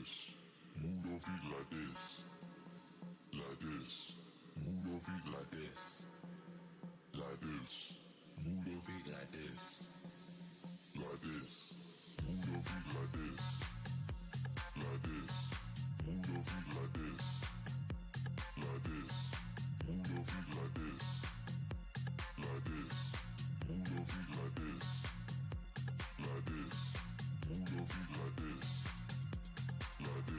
this. Move your feet like this. Like this. Move your feet like this. Like this. Move your feet like this. Like this. Move your feet like this. Like this. Move your feet like this. Like this. Move your feet like this. Like this. Move your feet like this. Like this.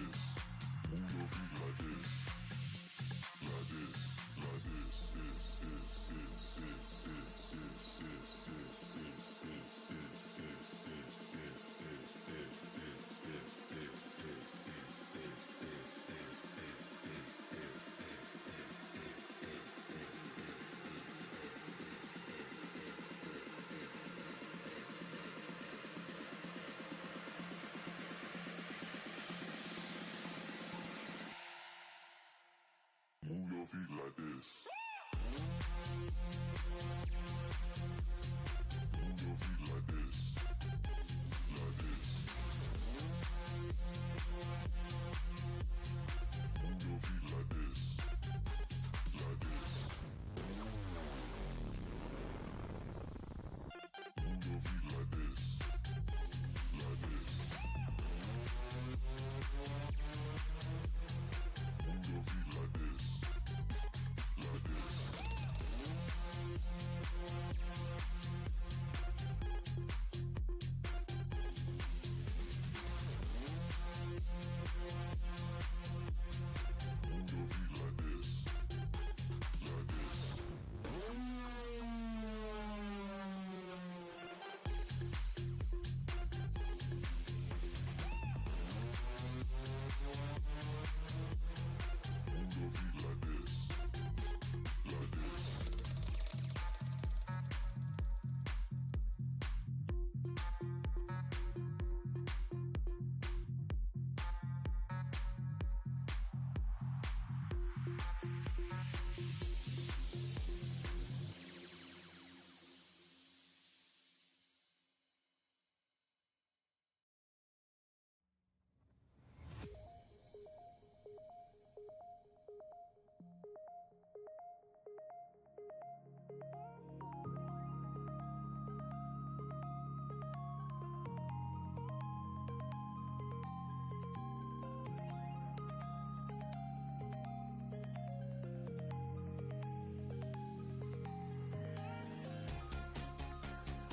Move your feet like this. Like this. Move your feet like this. Like this. Like this. Move your feet like this. Move your feet like this. Like this. Move your feet like this. Like this. Move your feet like this. Like this. Move your feet like this. Like this. Move your feet like this. Like this. Move your feet like this. Like this.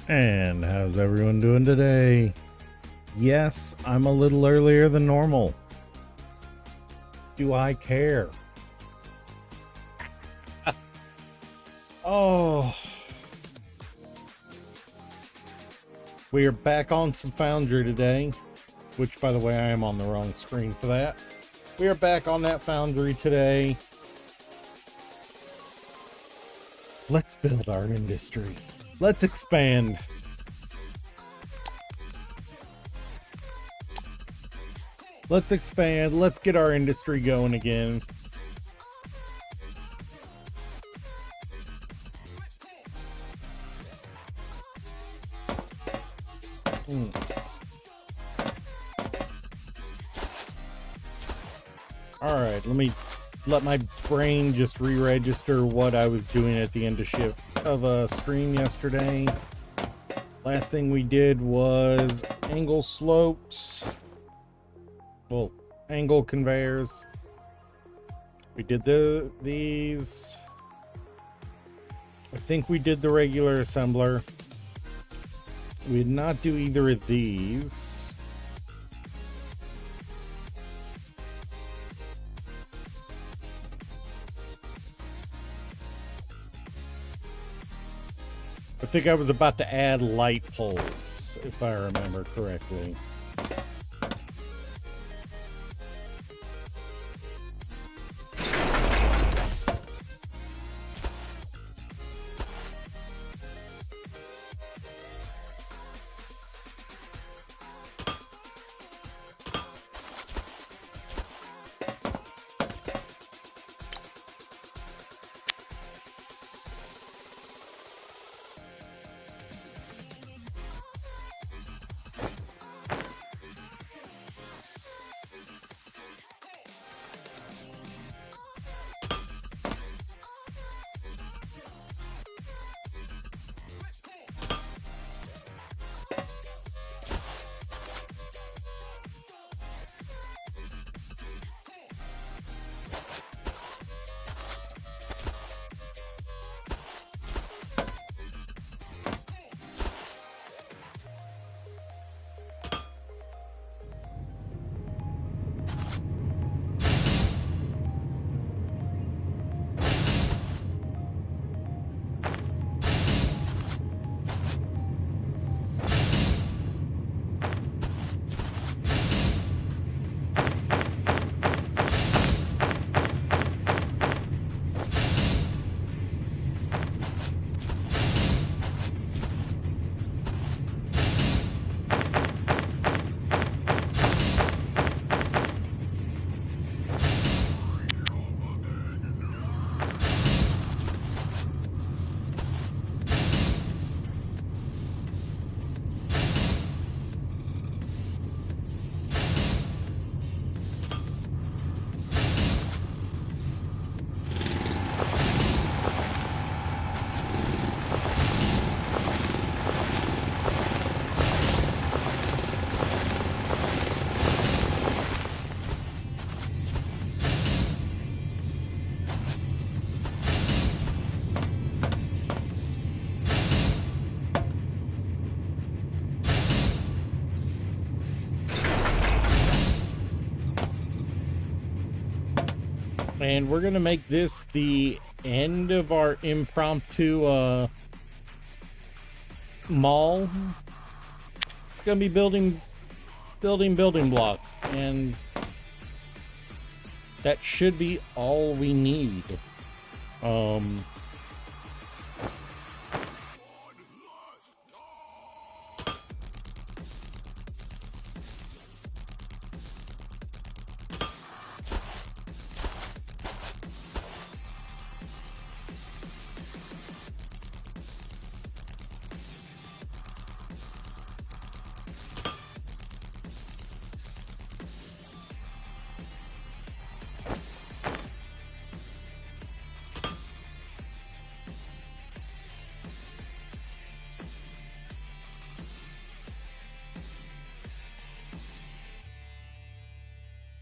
And how's everyone doing today? Yes, I'm a little earlier than normal. Do I care? Oh. We are back on some Foundry today, which, by the way, I am on the wrong screen for that. We are back on that Foundry today. Let's build our industry. Let's expand. Let's expand. Let's get our industry going again. All right, let my brain just re-register what I was doing at the end of a stream yesterday. Last thing we did was angle slopes. Well, angle conveyors. We did these. I think we did the regular assembler. We did not do either of these. I think I was about to add light poles, if I remember correctly. And we're gonna make this the end of our impromptu mall. It's gonna be building blocks, and that should be all we need.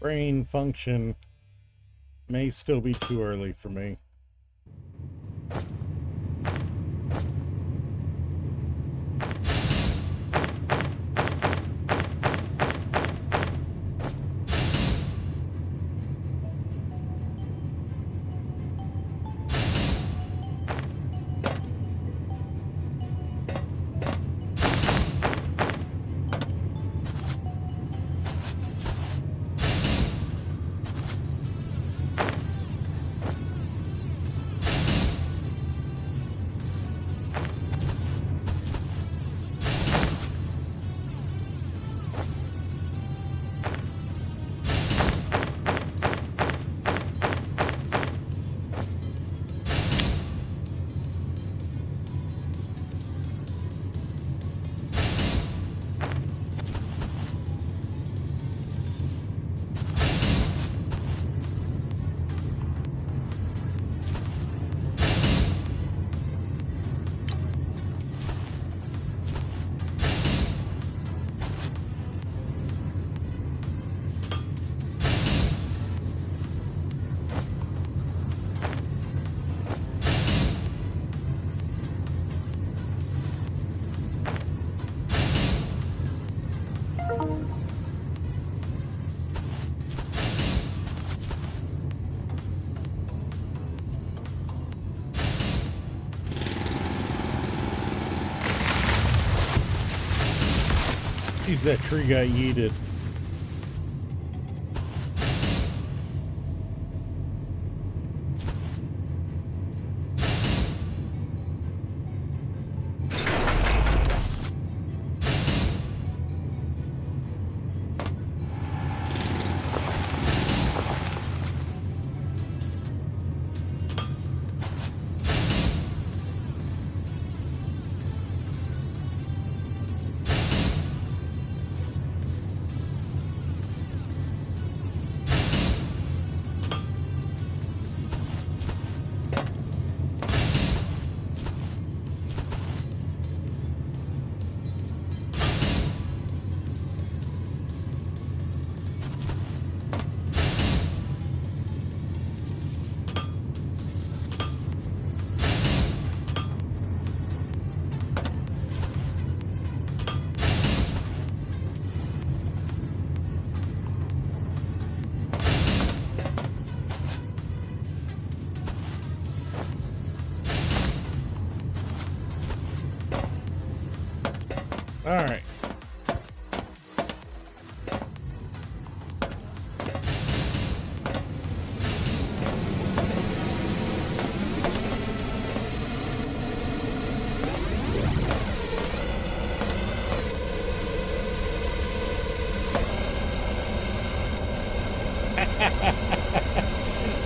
Brain function may still be too early for me. Jeez, that tree got yeeted. All right.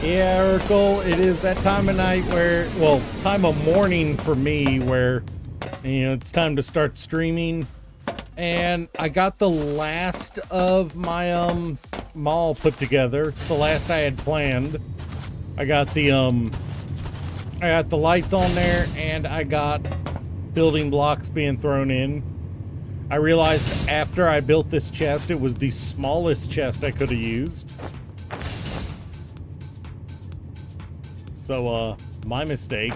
Yeah, Urkel, it is that time of night where, well, time of morning for me where, you know, it's time to start streaming. And I got the last of my mall put together, the last I had planned. I got the lights on there, and I got building blocks being thrown in. I realized after I built this chest, it was the smallest chest I could have used. So, my mistake.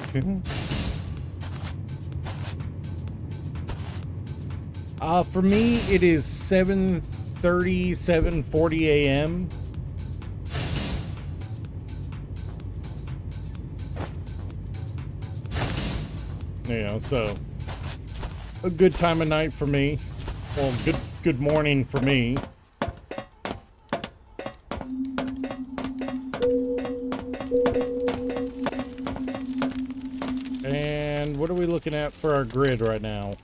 For me, it is 7:30, 7:40 a.m. You know, so a good time of night for me. Well, good morning for me. And what are we looking at for our grid right now?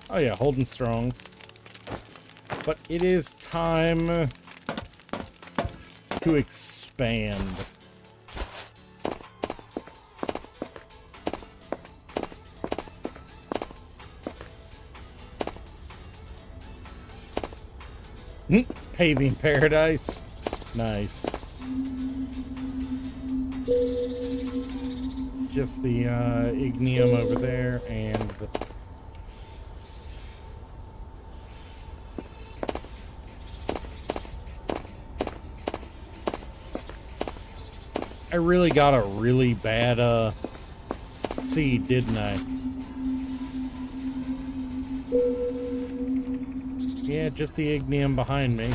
Oh yeah, holding strong. But it is time to expand. Paving paradise. Nice. Just the ignium over there and I really got a really bad seed, didn't I? Yeah, just the ignium behind me.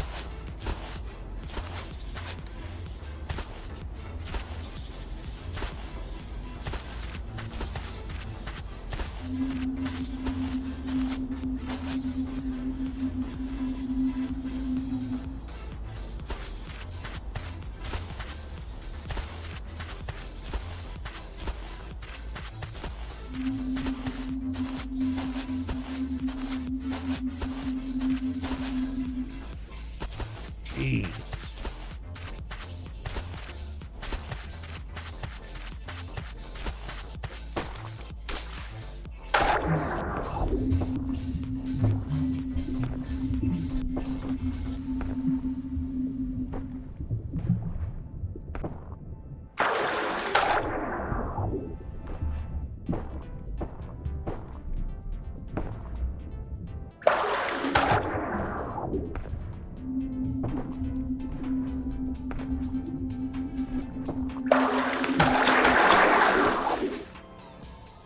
Jeez.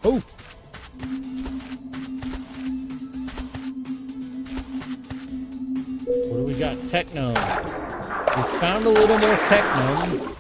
Oh! What do we got? Techno. We found a little more techno.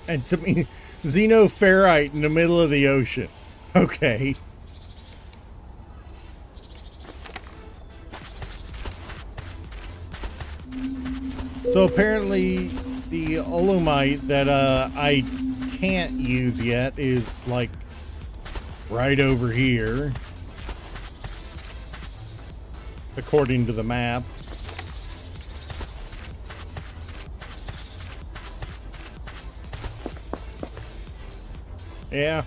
And to me, xenoferrite in the middle of the ocean. Okay. So apparently the olumite that I can't use yet is like right over here, according to the map. Yeah.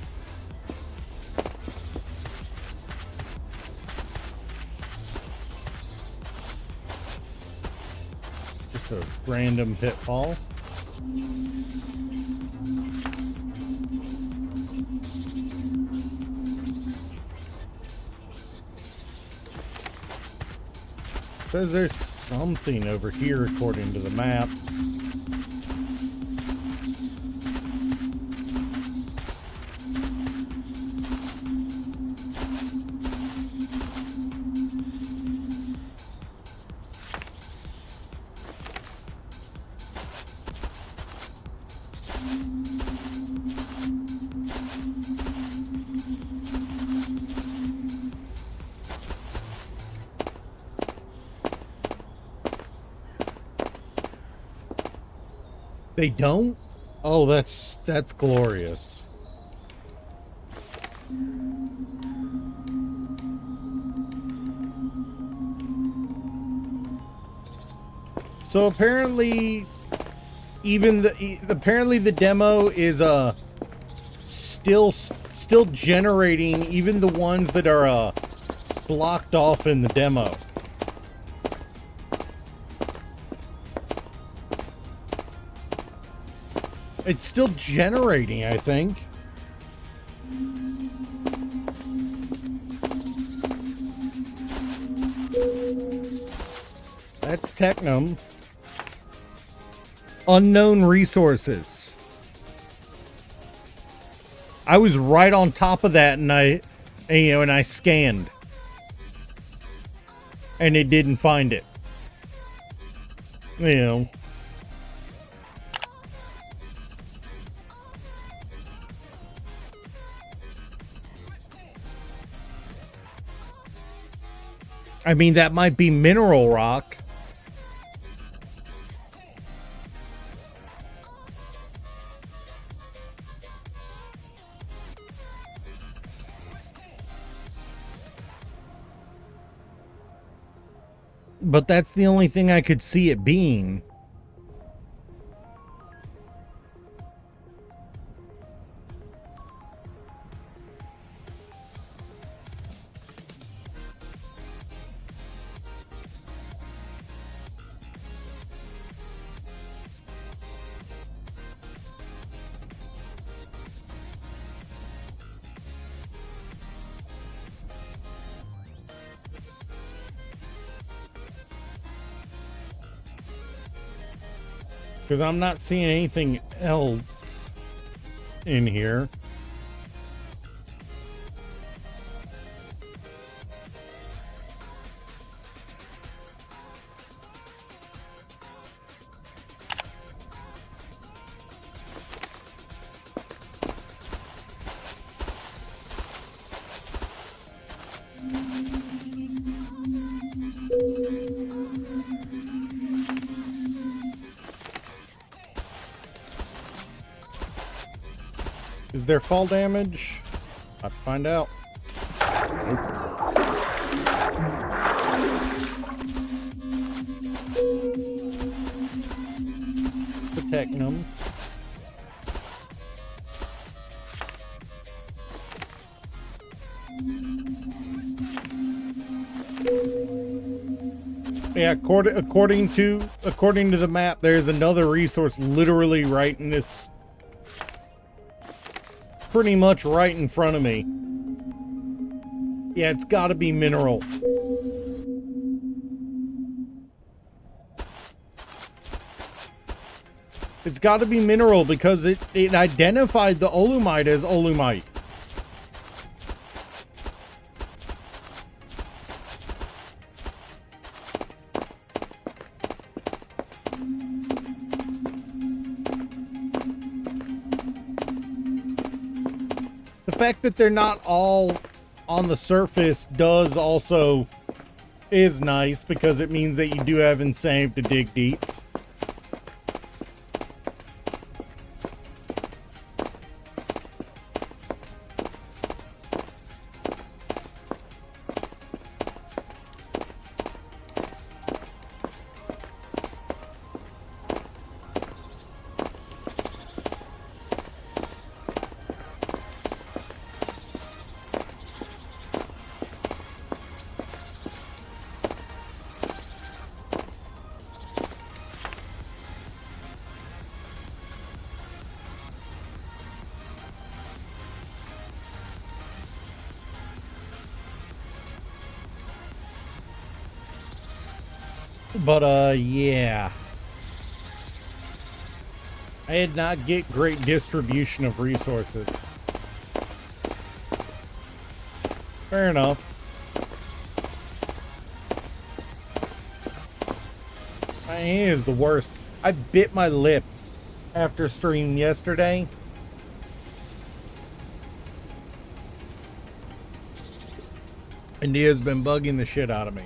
Just a random pitfall. Says there's something over here according to the map. They don't? Oh, that's glorious. So apparently even the demo is still generating even the ones that are blocked off in the demo. It's still generating, I think. That's Technum. Unknown resources. I was right on top of that, and I scanned, and it didn't find it. You know. I mean, that might be mineral rock. But that's the only thing I could see it being. Because I'm not seeing anything else in here. Is there fall damage? I'll find out. Protecting them. Yeah, according to the map, there's another resource literally right in this. Pretty much right in front of me. Yeah, it's got to be mineral. It's got to be mineral because it identified the Olumite as Olumite. The fact that they're not all on the surface is nice because it means that you do have incentive to dig deep. But, yeah. I did not get great distribution of resources. Fair enough. My hand is the worst. I bit my lip after stream yesterday. And he has been bugging the shit out of me.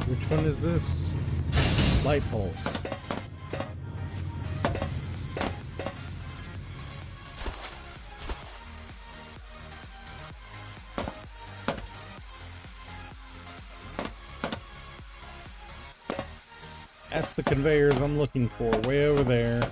Which one is this? Light poles. That's the conveyors I'm looking for, way over there.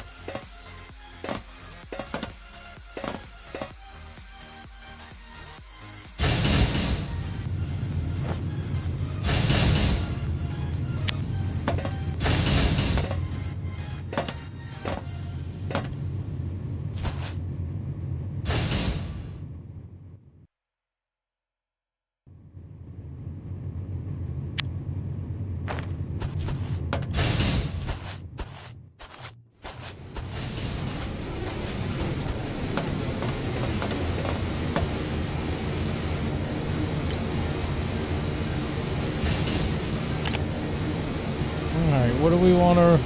Alright, what do we want to...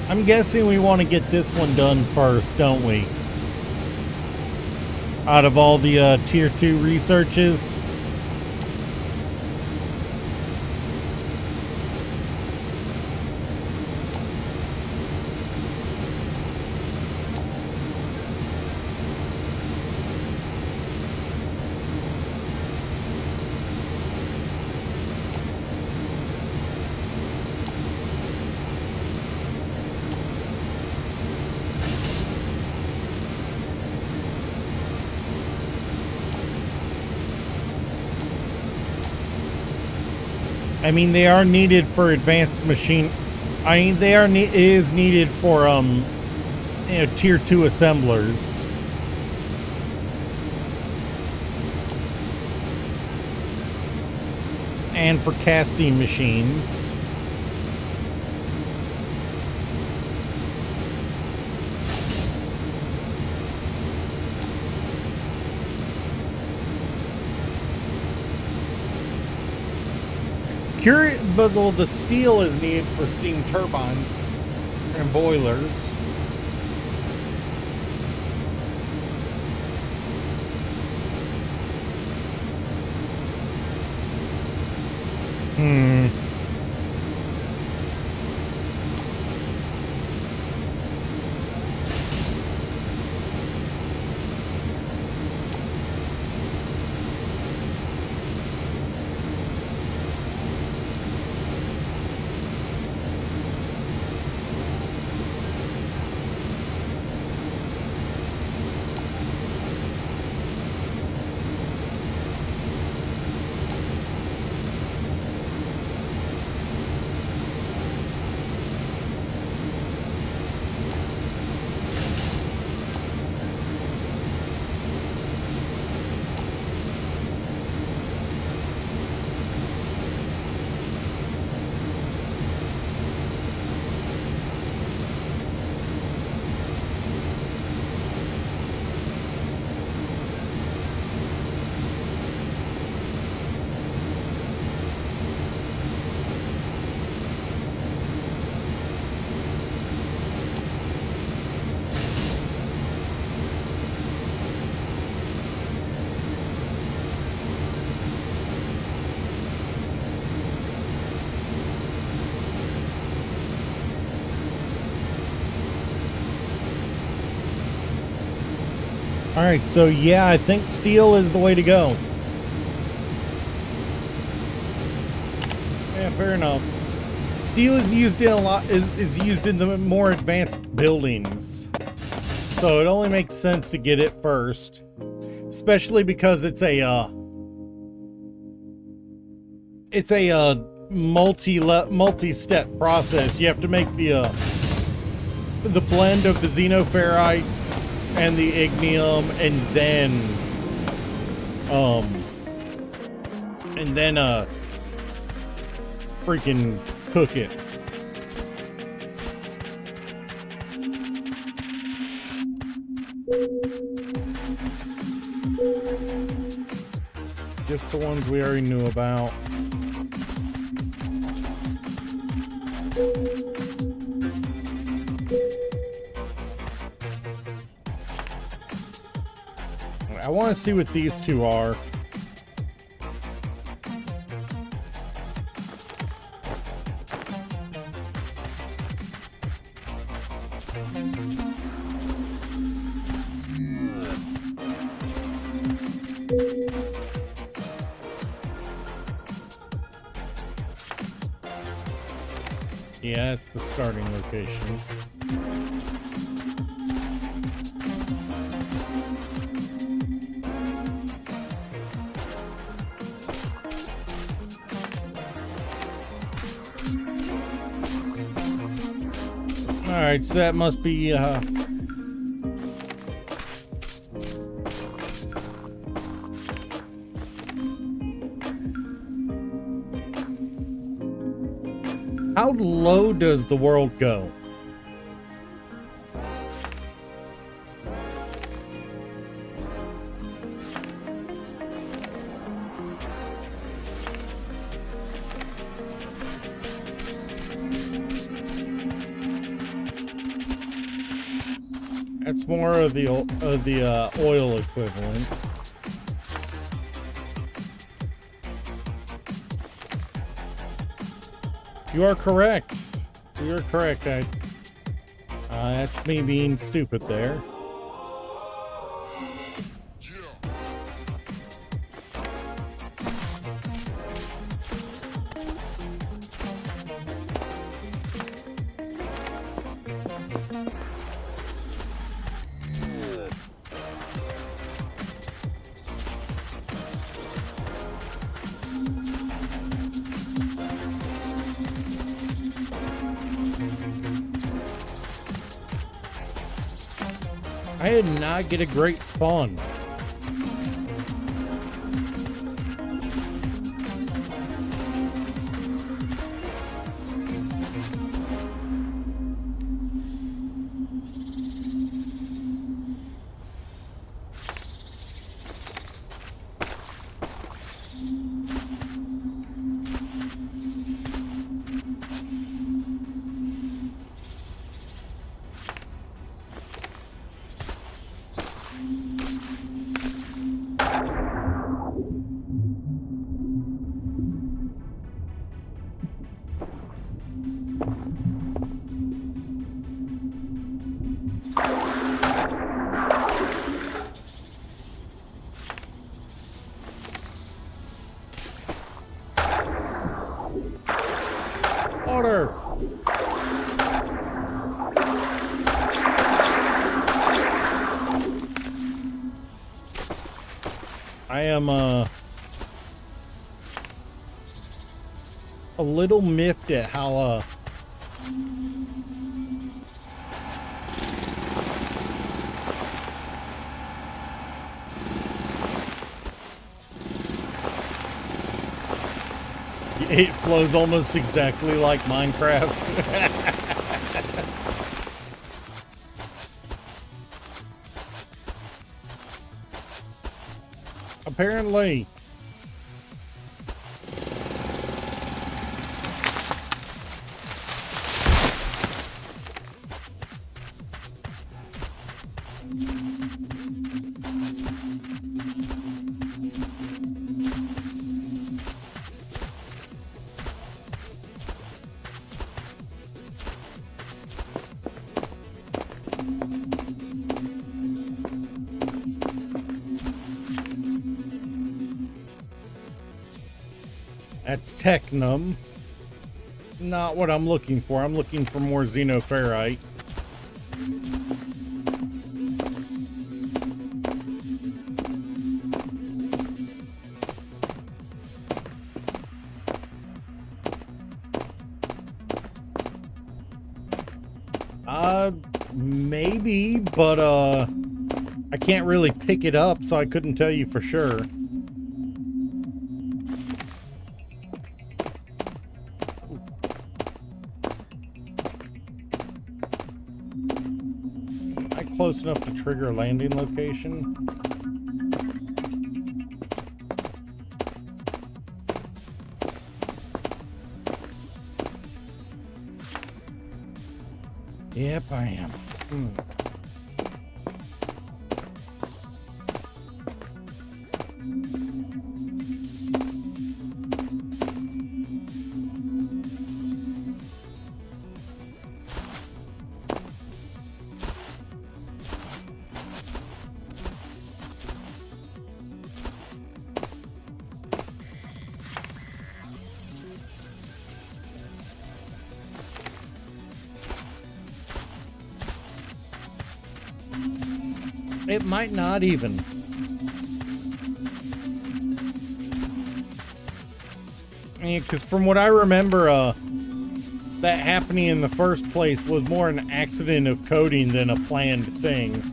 I'm guessing we want to get this one done first, don't we? Out of all the tier 2 researches. I mean, they are needed for advanced machine. I mean, they are is needed for you know, tier 2 assemblers. And for casting machines. But well, the steel is needed for steam turbines and boilers. Alright, so yeah, I think steel is the way to go. Yeah, fair enough. Steel is used in a lot is used in the more advanced buildings. So it only makes sense to get it first. Especially because it's a multi-step process. You have to make the blend of the xenoferrite and the ignium, and then freaking cook it. just the ones we already knew about. I want to see what these two are. Yeah, it's the starting location. Alright, so that must be, how low does the world go? That's more of the oil equivalent. You are correct. You are correct. That's me being stupid there. I did not get a great spawn. Water. I am a little miffed at how it flows almost exactly like Minecraft. Apparently. That's Technum. Not what I'm looking for. I'm looking for more Xenoferrite. Maybe, but I can't really pick it up, so I couldn't tell you for sure. Close enough to trigger a landing location. Yep, I am. It might not even. I mean, because from what I remember, that happening in the first place was more an accident of coding than a planned thing.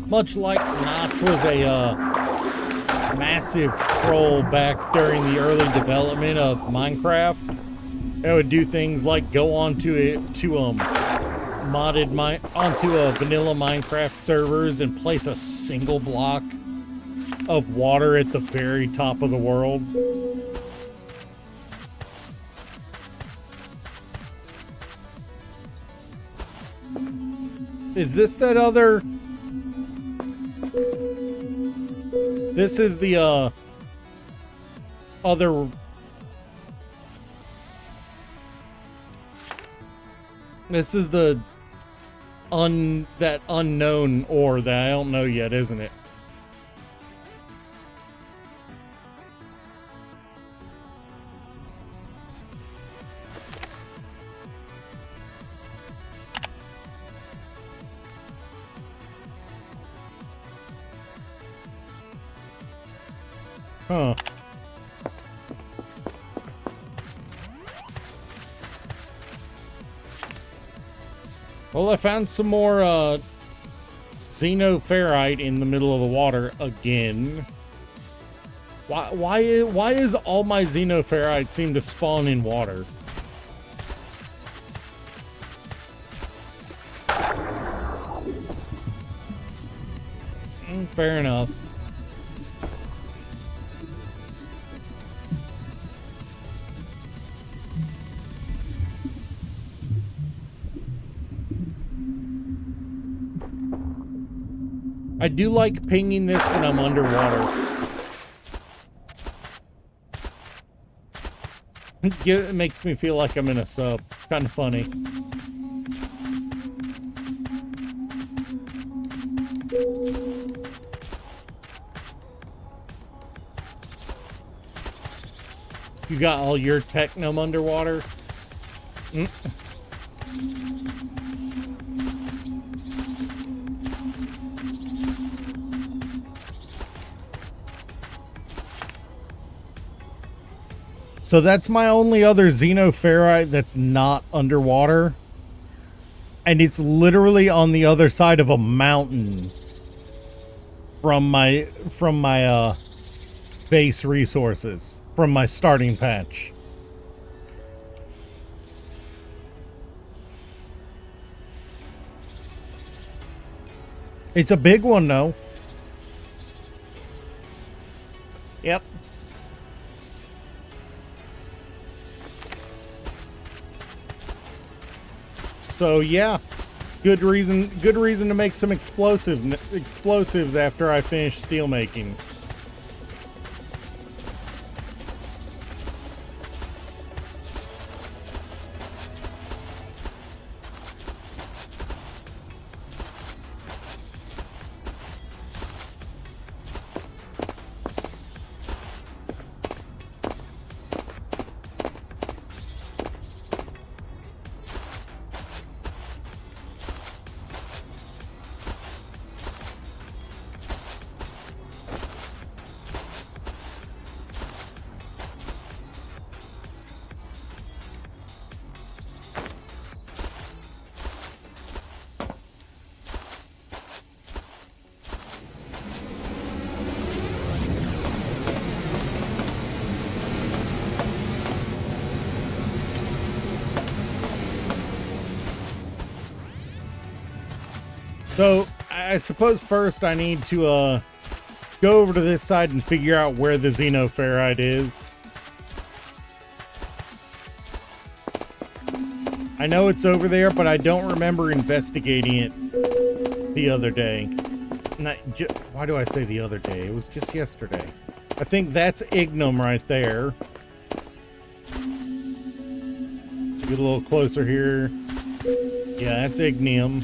Much like Notch was a massive troll back during the early development of Minecraft, it would do things like go onto onto a vanilla Minecraft servers and place a single block of water at the very top of the world. Is this that other? This is the other. This is the that unknown ore that I don't know yet, isn't it? Huh. Well, I found some more xenoferrite in the middle of the water again. Why is all my xenoferrite seem to spawn in water? Fair enough. I do like pinging this when I'm underwater. It makes me feel like I'm in a sub. Kind of funny. You got all your technum underwater? So that's my only other xenoferrite that's not underwater. And it's literally on the other side of a mountain from my base resources, from my starting patch. It's a big one though. Yep. So yeah, good reason to make some explosives after I finish steel making. So, I suppose first I need to go over to this side and figure out where the xenoferrite is. I know it's over there, but I don't remember investigating it the other day. Why do I say the other day? It was just yesterday. I think that's Ignum right there. Get a little closer here. Yeah, that's Ignium.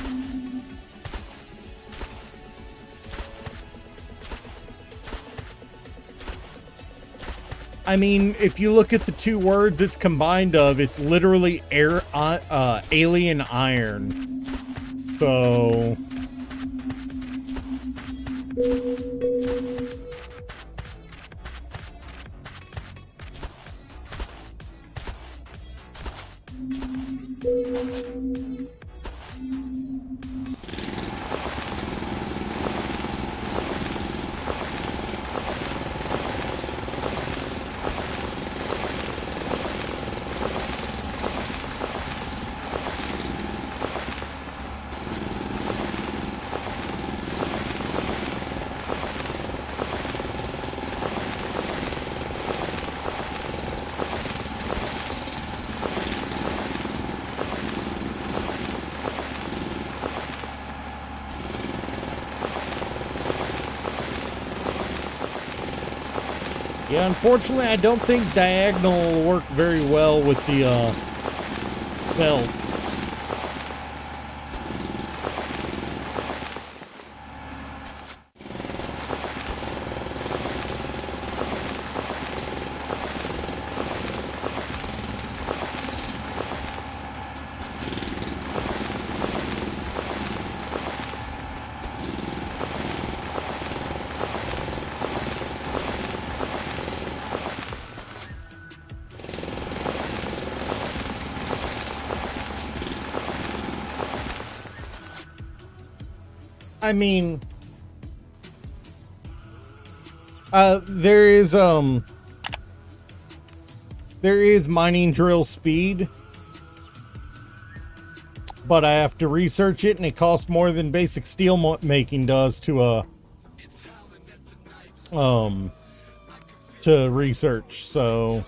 I mean, if you look at the two words it's combined of, it's literally alien iron. So... yeah, unfortunately, I don't think diagonal will work very well with the belts. I mean, there is mining drill speed, but I have to research it, and it costs more than basic steel making does to research. So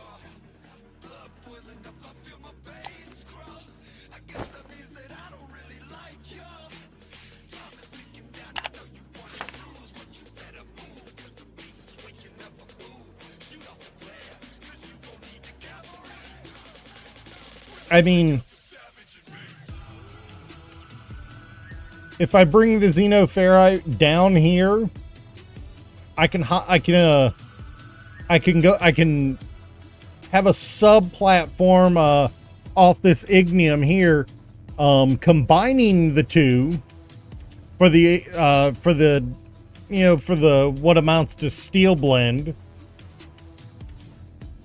I mean, if I bring the xenoferrite down here, I can have a sub platform off this ignium here, combining the two for the what amounts to steel blend,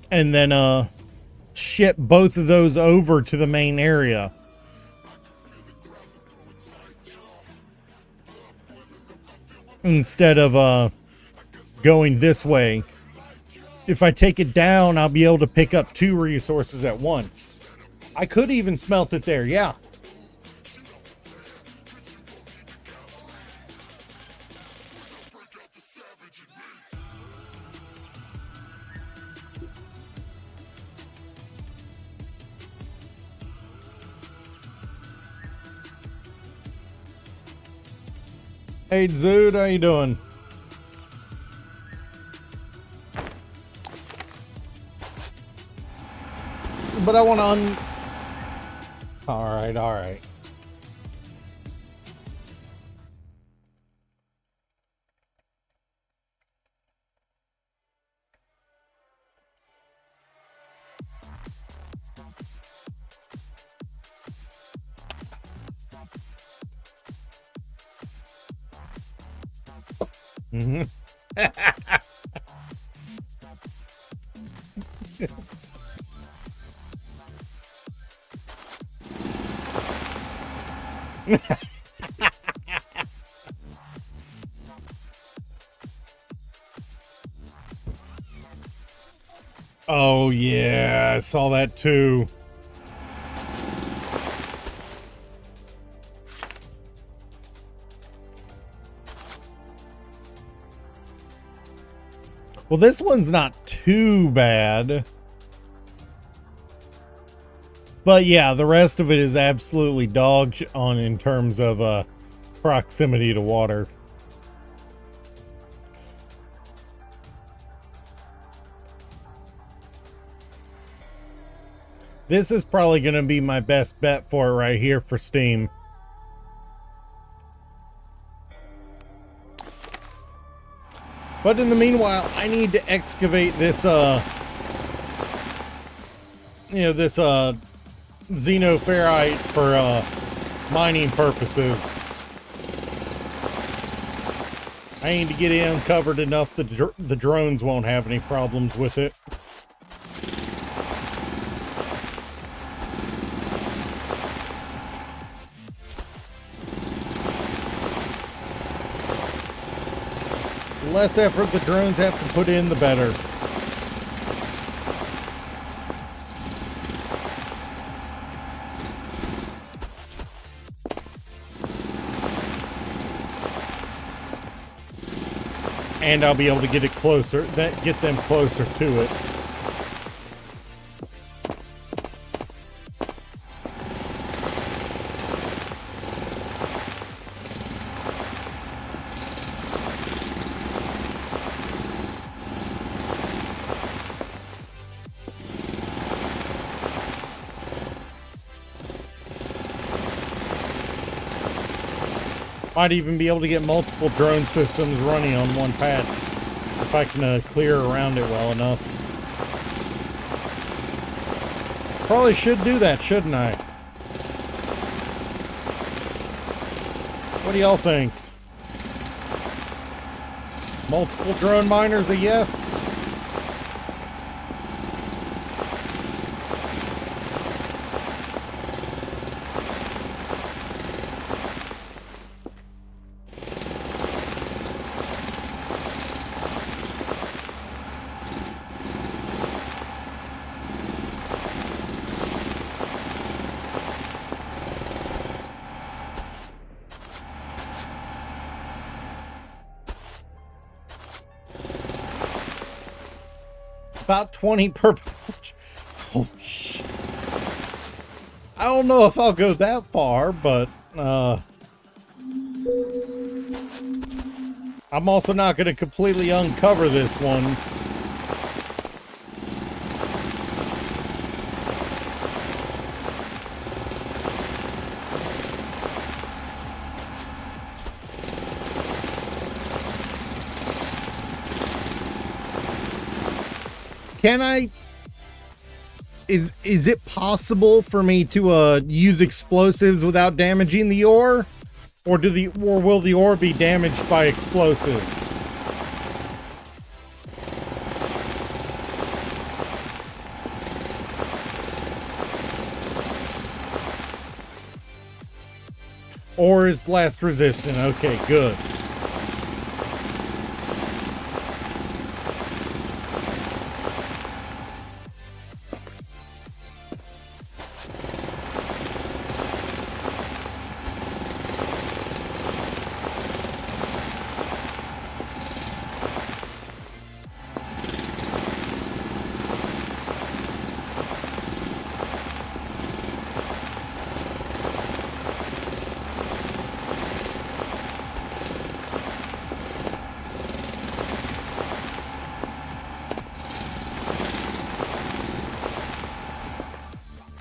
and then ship both of those over to the main area. Instead of going this way. If I take it down, I'll be able to pick up two resources at once. I could even smelt it there, yeah. Hey, Zood, how you doing? But I want to all right. Mm-hmm. Oh yeah, I saw that too. Well, this one's not too bad. But yeah, the rest of it is absolutely dog shit on in terms of proximity to water. This is probably going to be my best bet for it right here for Steam. But in the meanwhile, I need to excavate this, this xenoferrite for mining purposes. I need to get it uncovered enough that the drones won't have any problems with it. The less effort the drones have to put in, the better. And I'll be able to get it closer, get them closer to it. Might even be able to get multiple drone systems running on one patch if I can clear around it well enough. Probably should do that, shouldn't I? What do y'all think? Multiple drone miners, a yes? About 20 per patch. Oh shit. I don't know if I'll go that far, but I'm also not going to completely uncover this one. Can I... Is it possible for me to use explosives without damaging the ore? Or will the ore be damaged by explosives? Ore is blast resistant. Okay, good.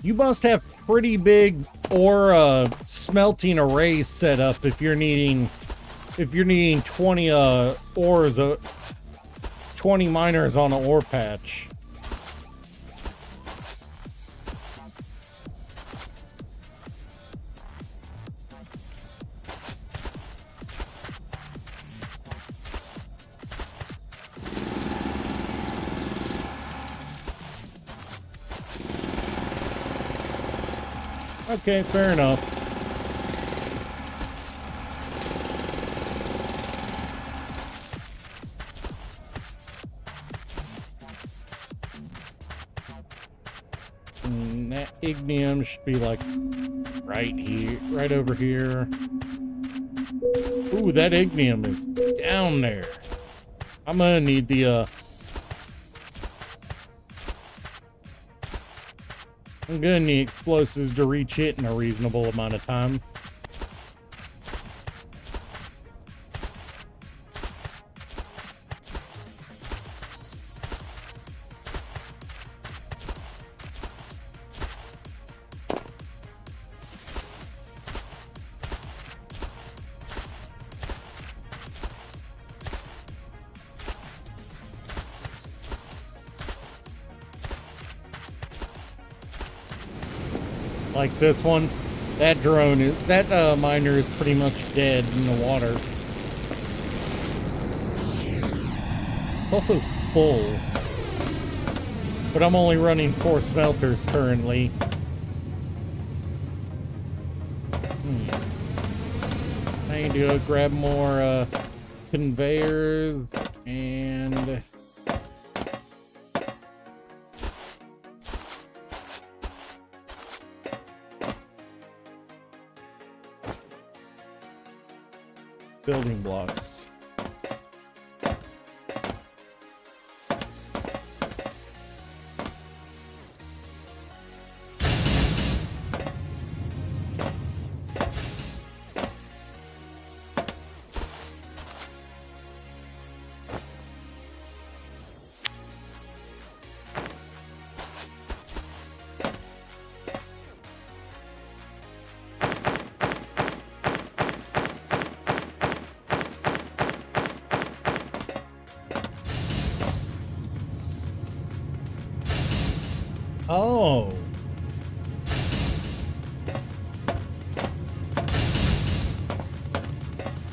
You must have pretty big ore smelting arrays set up if you're needing 20 ores, 20 miners on an ore patch. Okay, fair enough. And that ignium should be like right here, right over here. Ooh, that ignium is down there. I'm gonna need the I'm gonna need explosives to reach it in a reasonable amount of time. Like this one, that drone is, that miner is pretty much dead in the water. It's also full, but I'm only running 4 smelters currently. I need to grab more conveyors and building blocks. Oh.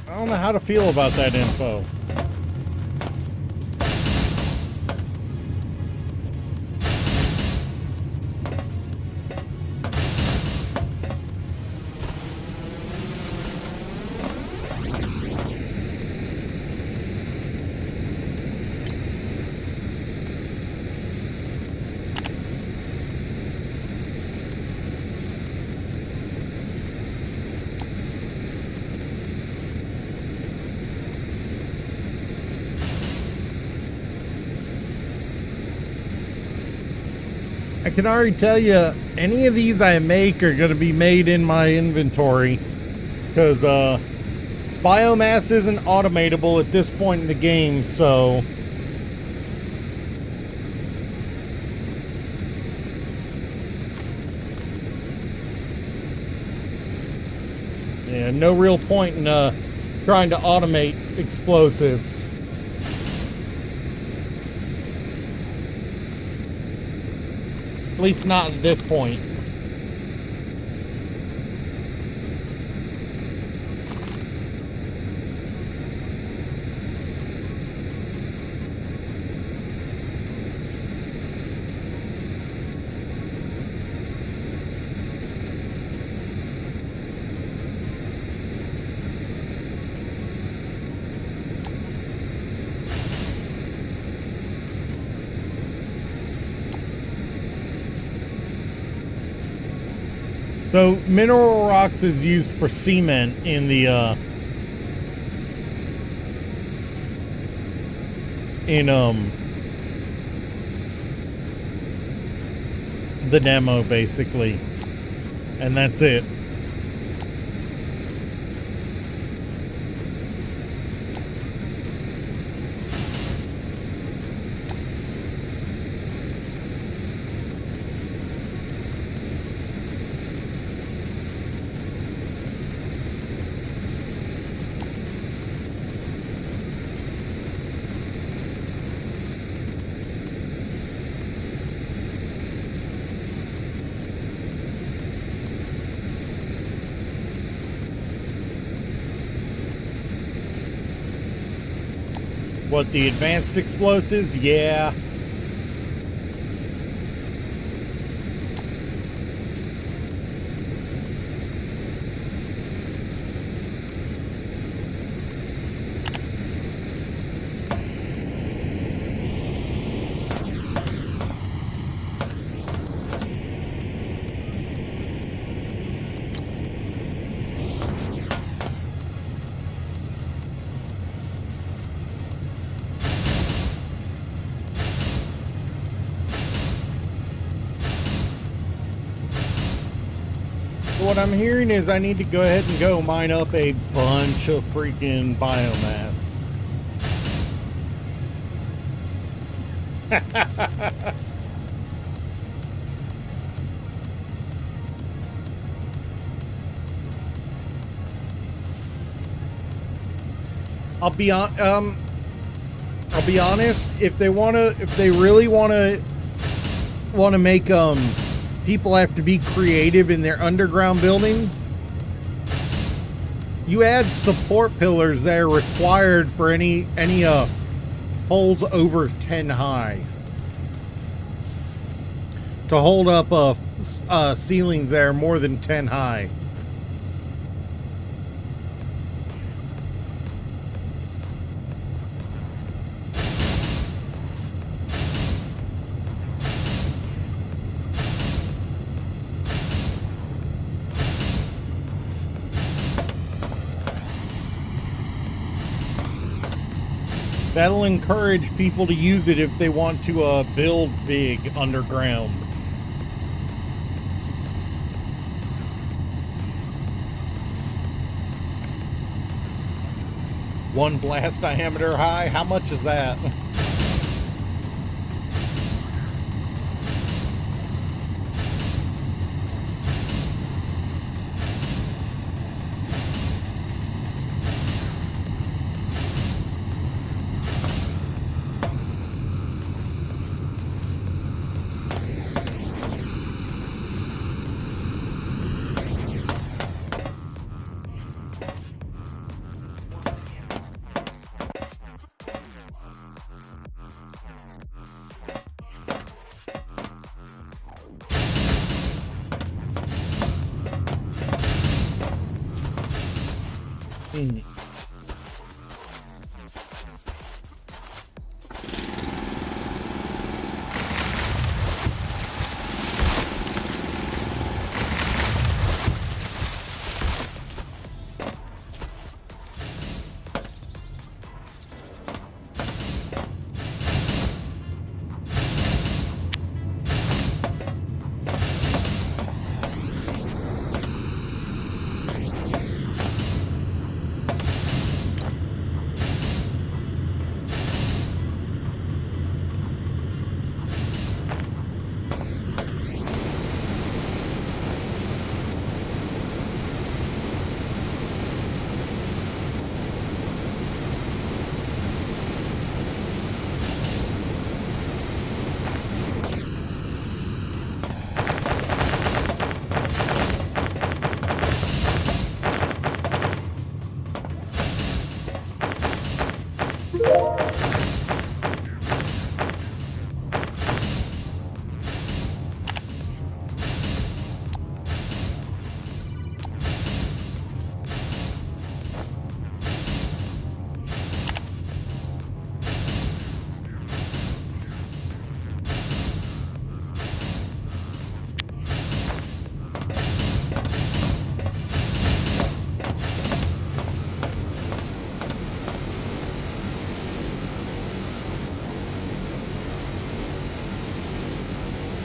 I don't know how to feel about that info. I can already tell you, any of these I make are going to be made in my inventory, because biomass isn't automatable at this point in the game, so yeah, no real point in trying to automate explosives. At least not at this point. So mineral rocks is used for cement in the the demo basically, and that's it. What, the advanced explosives? Yeah. what I'm hearing is I need to go ahead and go mine up a bunch of freaking biomass. I'll be honest, if they really wanna make people have to be creative in their underground building, you add support pillars that are required for any holes over 10 high to hold up ceilings that are more than 10 high. That'll encourage people to use it if they want to build big underground. One blast diameter high? How much is that?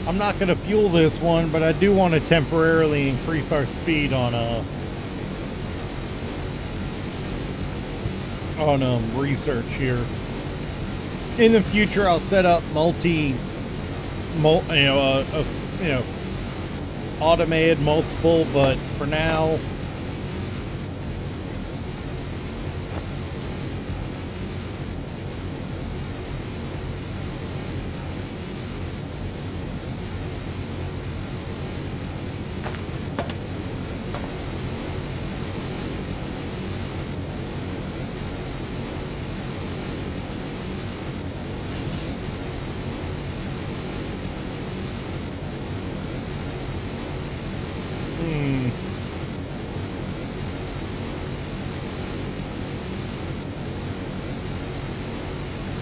I'm not going to fuel this one, but I do want to temporarily increase our speed on research here. In the future, I'll set up automated multiple, but for now,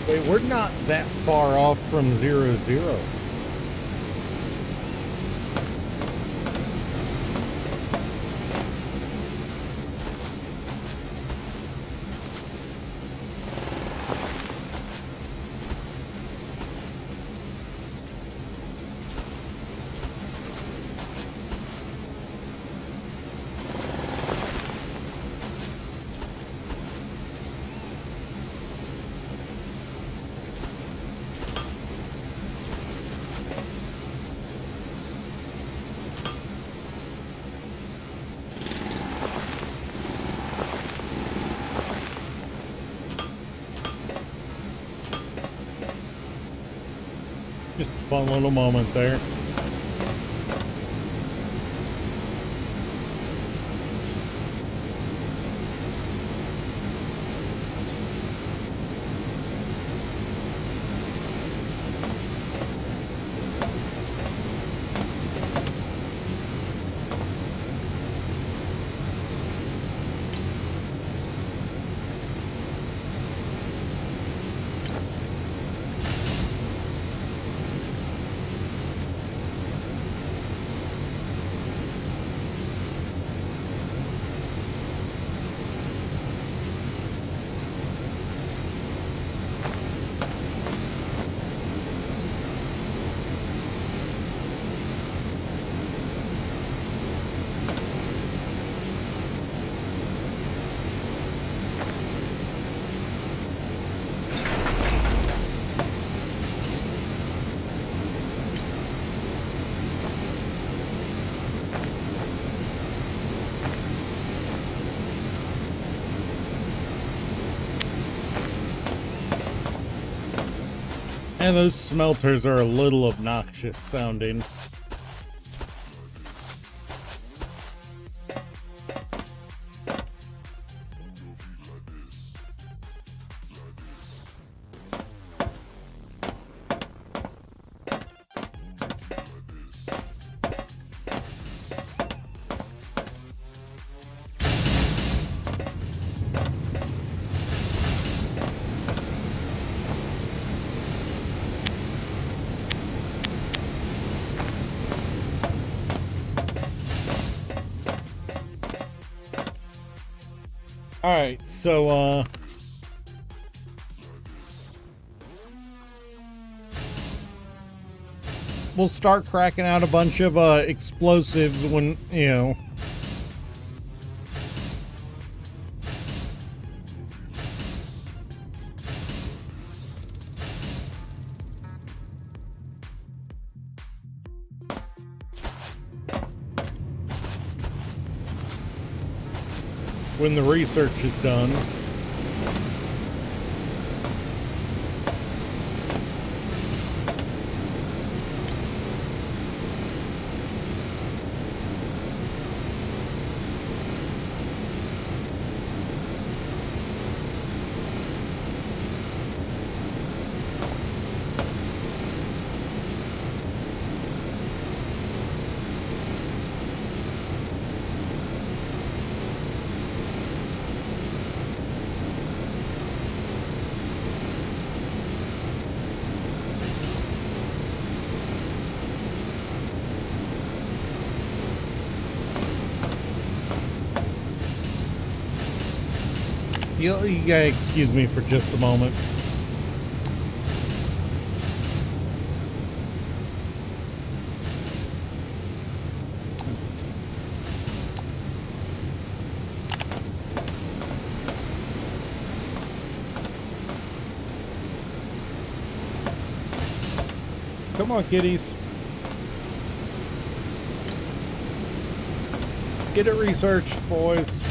wait, we're not that far off from 0-0. Just a fun little moment there. And those smelters are a little obnoxious sounding. Alright, so, we'll start cracking out a bunch of, explosives when, you know, when the research is done. You gotta excuse me for just a moment. Come on, kitties. Get it researched, boys.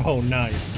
Oh, nice.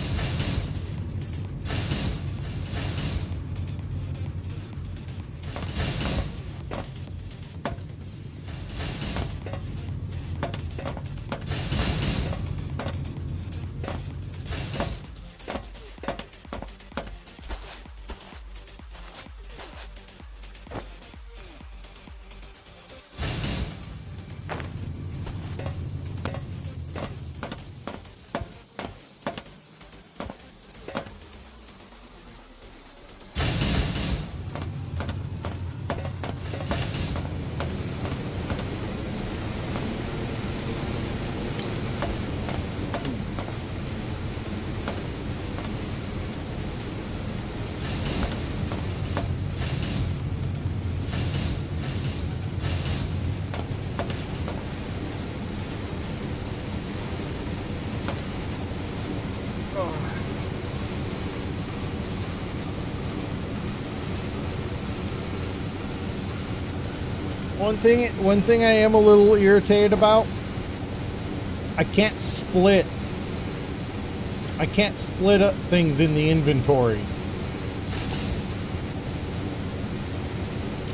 One thing I am a little irritated about, I can't split up things in the inventory.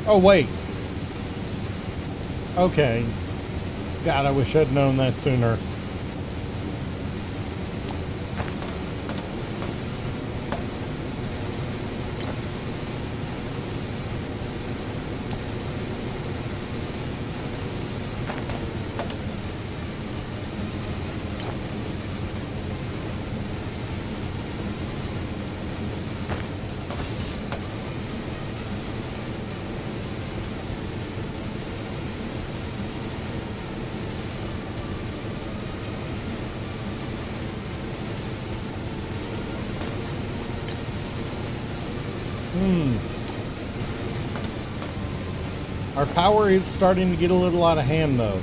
Oh, wait. Okay. God, I wish I'd known that sooner. Our power is starting to get a little out of hand, though.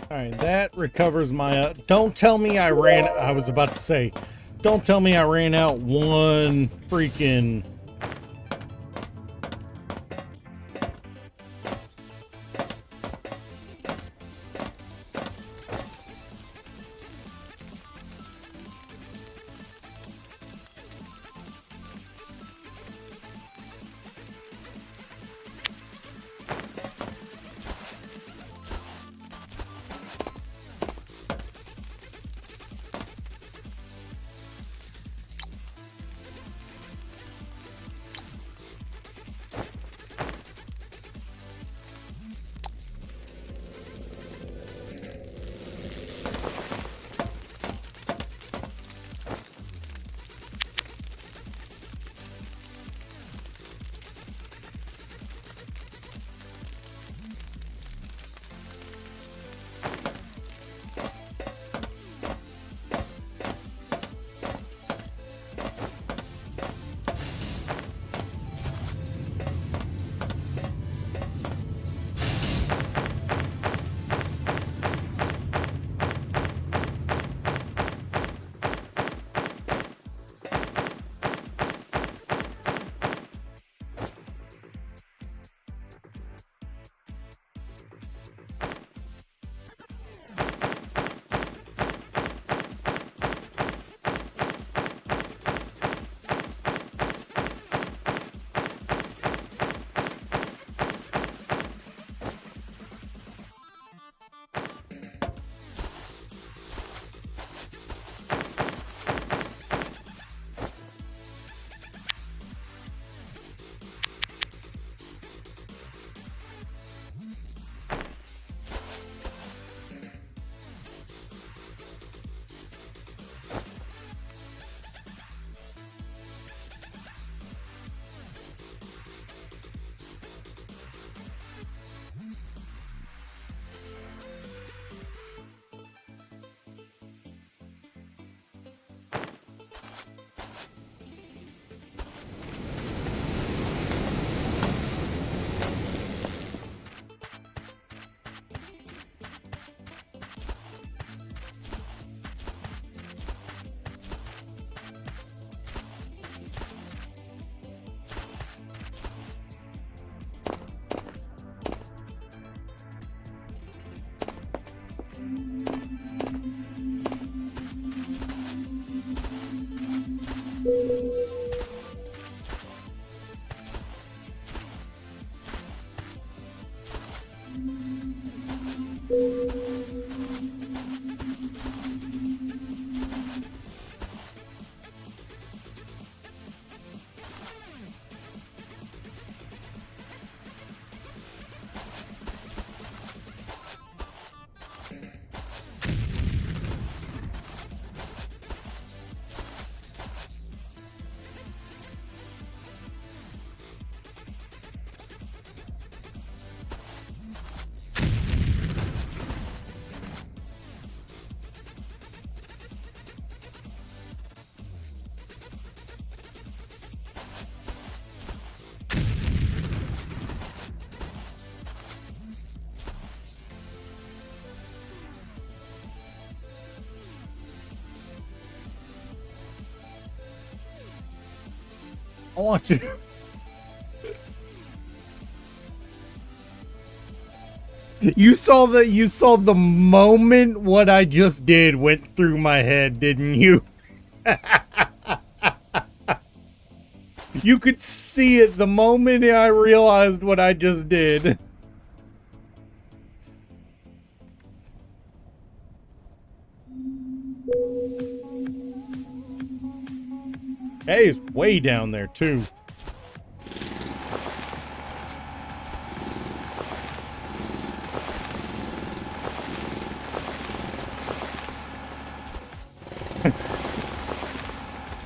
Alright, that recovers my... don't tell me I ran... I was about to say, don't tell me I ran out one freaking... I want you. You saw the moment what I just did went through my head, didn't you? You could see it the moment I realized what I just did. Hey, it's way down there too.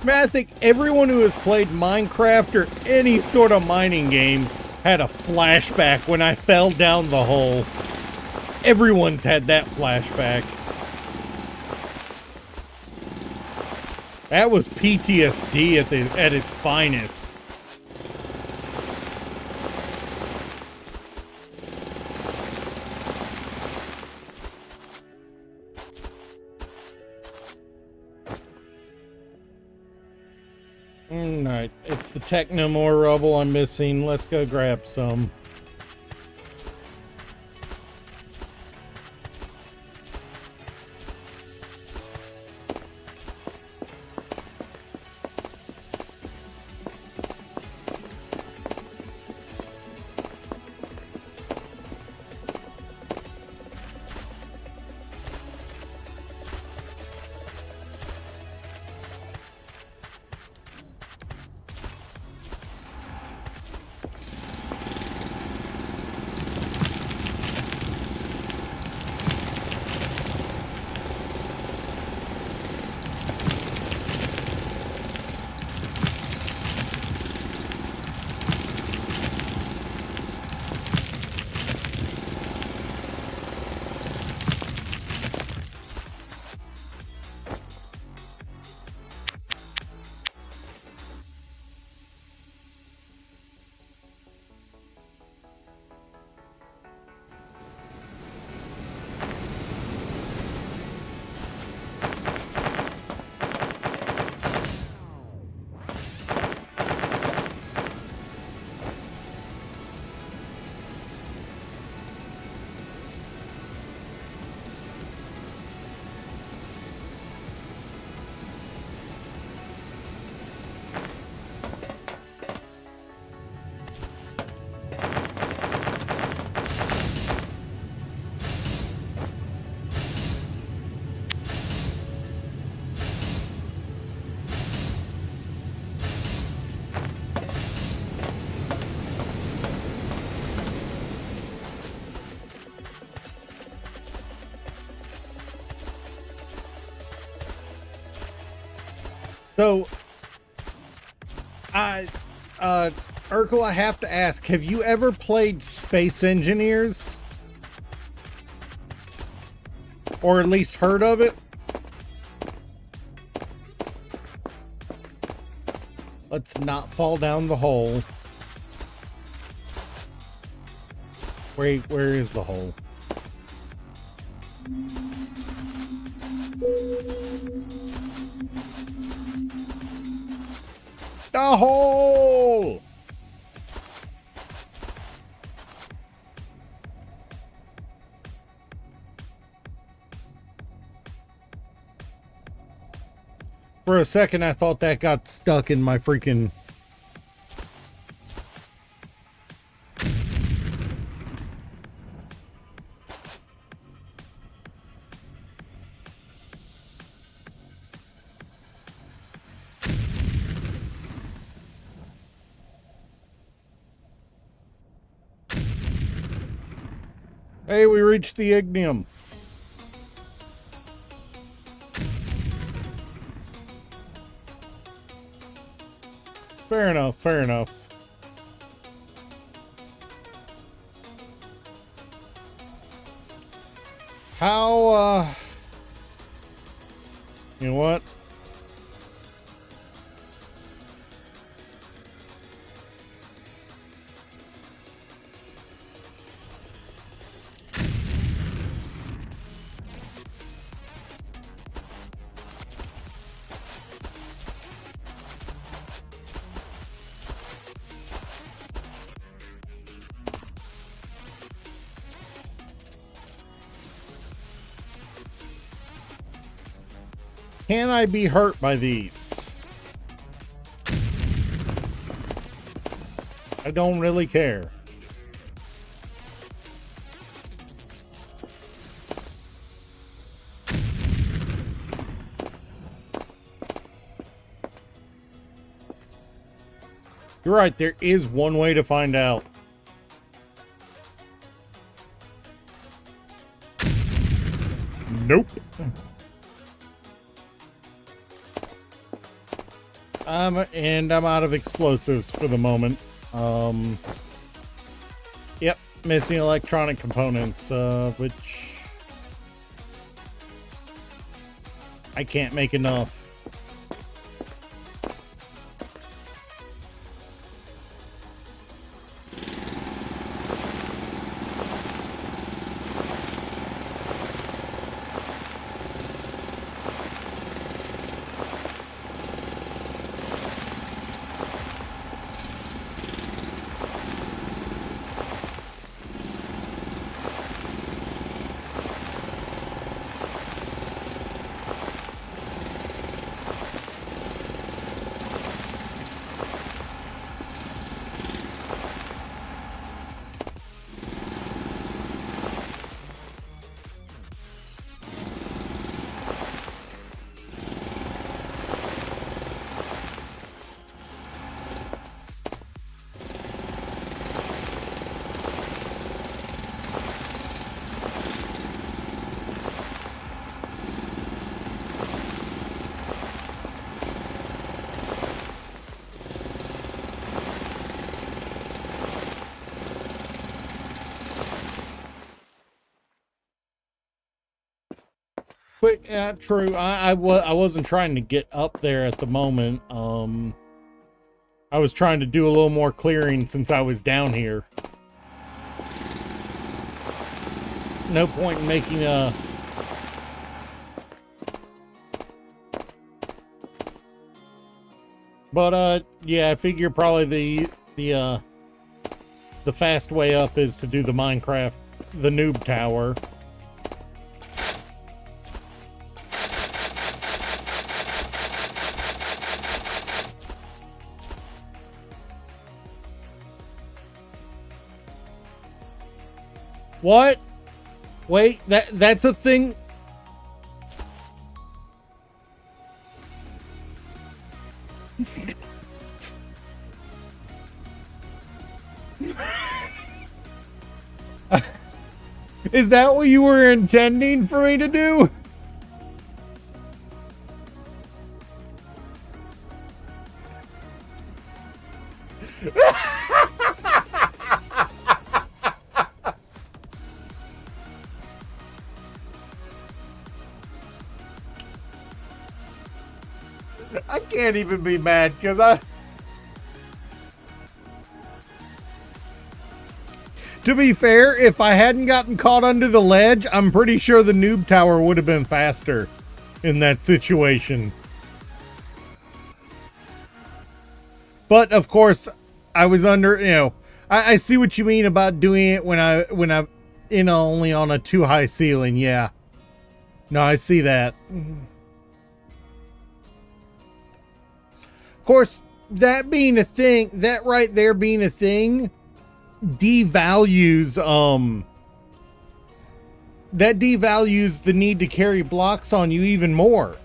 Man, I think everyone who has played Minecraft or any sort of mining game had a flashback when I fell down the hole. Everyone's had that flashback. That was PTSD at its finest. Alright, it's the Technomore rubble I'm missing. Let's go grab some. So, Urkel, I have to ask, have you ever played Space Engineers? Or at least heard of it? Let's not fall down the hole. Wait, where is the hole? The hole! For a second, I thought that got stuck in my freaking... Hey, we reached the ignium. Fair enough, fair enough. How, you know what? Can I be hurt by these? I don't really care. You're right, there is one way to find out. Nope. And I'm out of explosives for the moment. Yep, missing electronic components, which I can't make enough. But yeah, true. I wasn't trying to get up there at the moment. I was trying to do a little more clearing since I was down here. No point in making a... But yeah, I figure probably the fast way up is to do the Minecraft, the noob tower. What? Wait, that's a thing? Is that what you were intending for me to do? I can't even be mad because to be fair, if I hadn't gotten caught under the ledge, I'm pretty sure the noob tower would have been faster in that situation. But of course, I was under, you know, I see what you mean about doing it when I only on a too high ceiling. Yeah. No, I see that. Of course, that being a thing, that right there being a thing, devalues that devalues the need to carry blocks on you even more.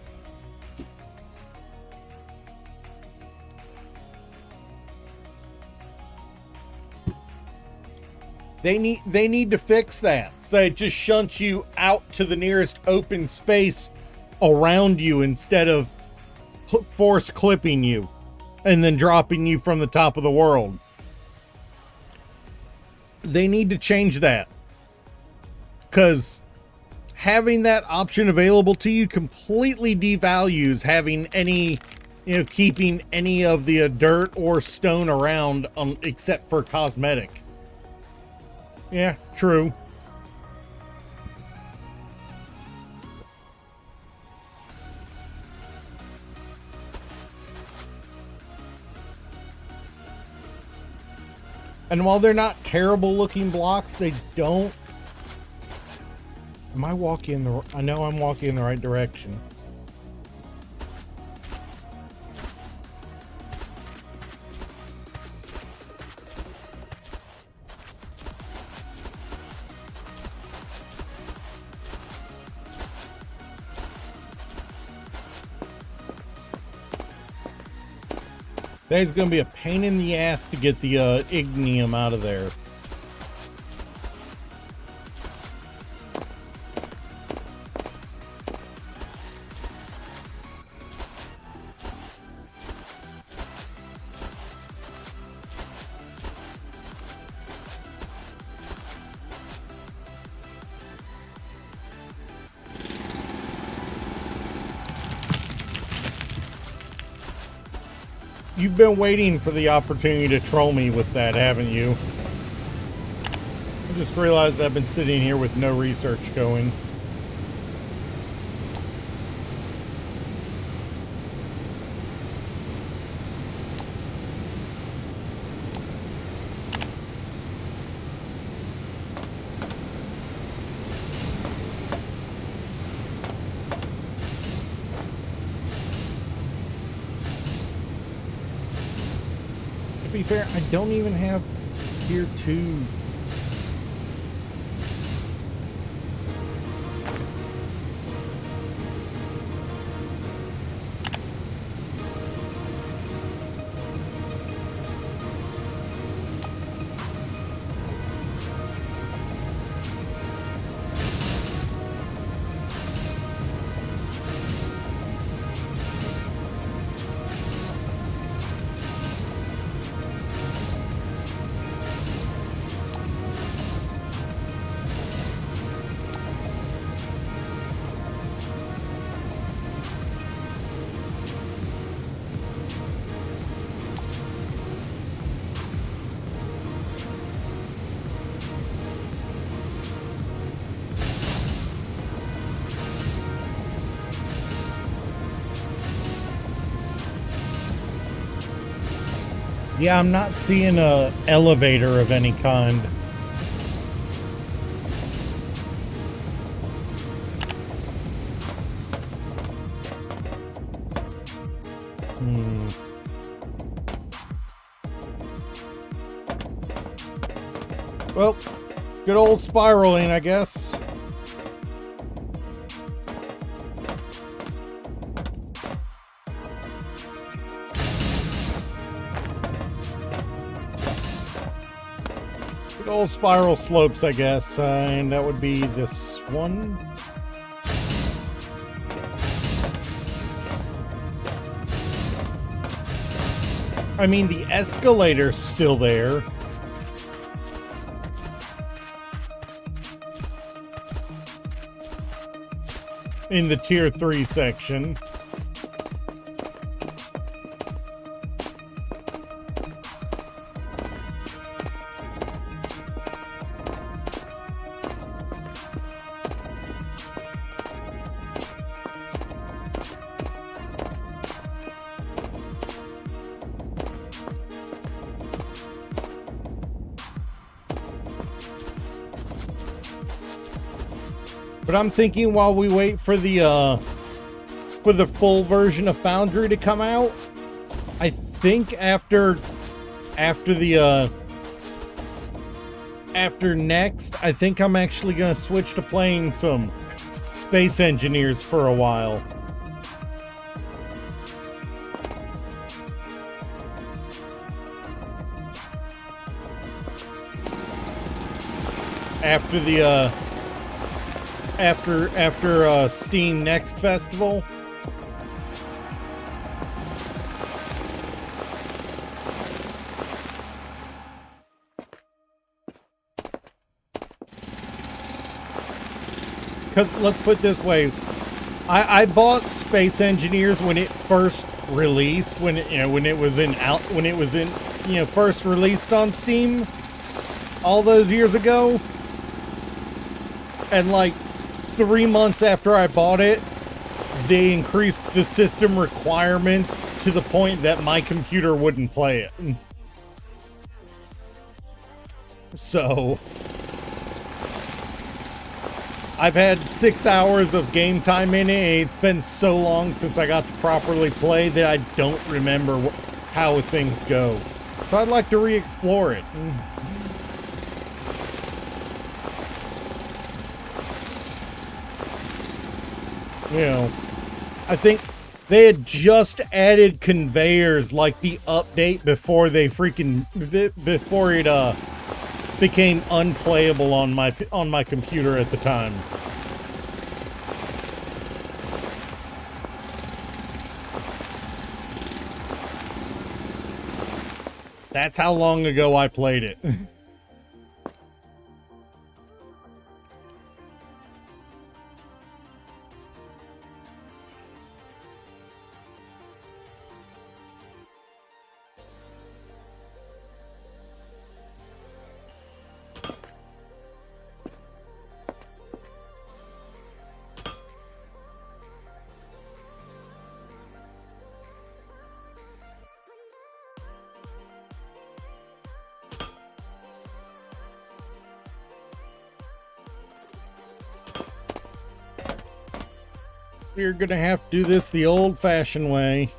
They need to fix that. So it just shunts you out to the nearest open space around you instead of force clipping you and then dropping you from the top of the world. They need to change that, because having that option available to you completely devalues having any, keeping any of the dirt or stone around, except for cosmetic. Yeah, true. And while they're not terrible looking blocks, they don't... Am I walking in the... I know I'm walking in the right direction. Today's gonna be a pain in the ass to get the ignium out of there. You've been waiting for the opportunity to troll me with that, haven't you? I just realized I've been sitting here with no research going. To be fair, I don't even have tier 2. Yeah, I'm not seeing a elevator of any kind. Well, good old spiraling, I guess. Good old spiral slopes, I guess. And that would be this one. I mean, the escalator's still there. In the tier 3 section. But I'm thinking while we wait for the full version of Foundry to come out, I think after next, I think I'm actually gonna switch to playing some Space Engineers for a while. after the after Steam Next Festival. Because let's put it this way, I bought Space Engineers when it first released, when it was first released on Steam all those years ago. And like 3 months after I bought it, they increased the system requirements to the point that my computer wouldn't play it. So I've had 6 hours of game time in it. It's been so long since I got to properly play that I don't remember how things go. So I'd like to re-explore it. You know, I think they had just added conveyors, like the update before it became unplayable on my computer at the time. That's how long ago I played it. We're gonna have to do this the old-fashioned way.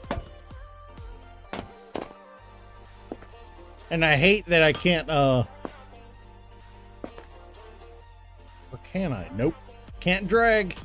And I hate that I can't, or can I? Nope. Can't drag.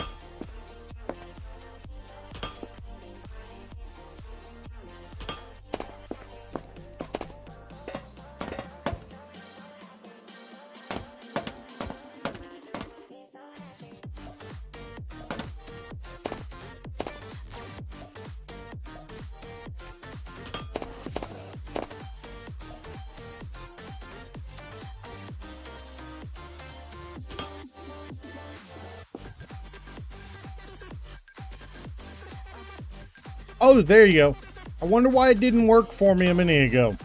Oh, there you go. I wonder why it didn't work for me a minute ago.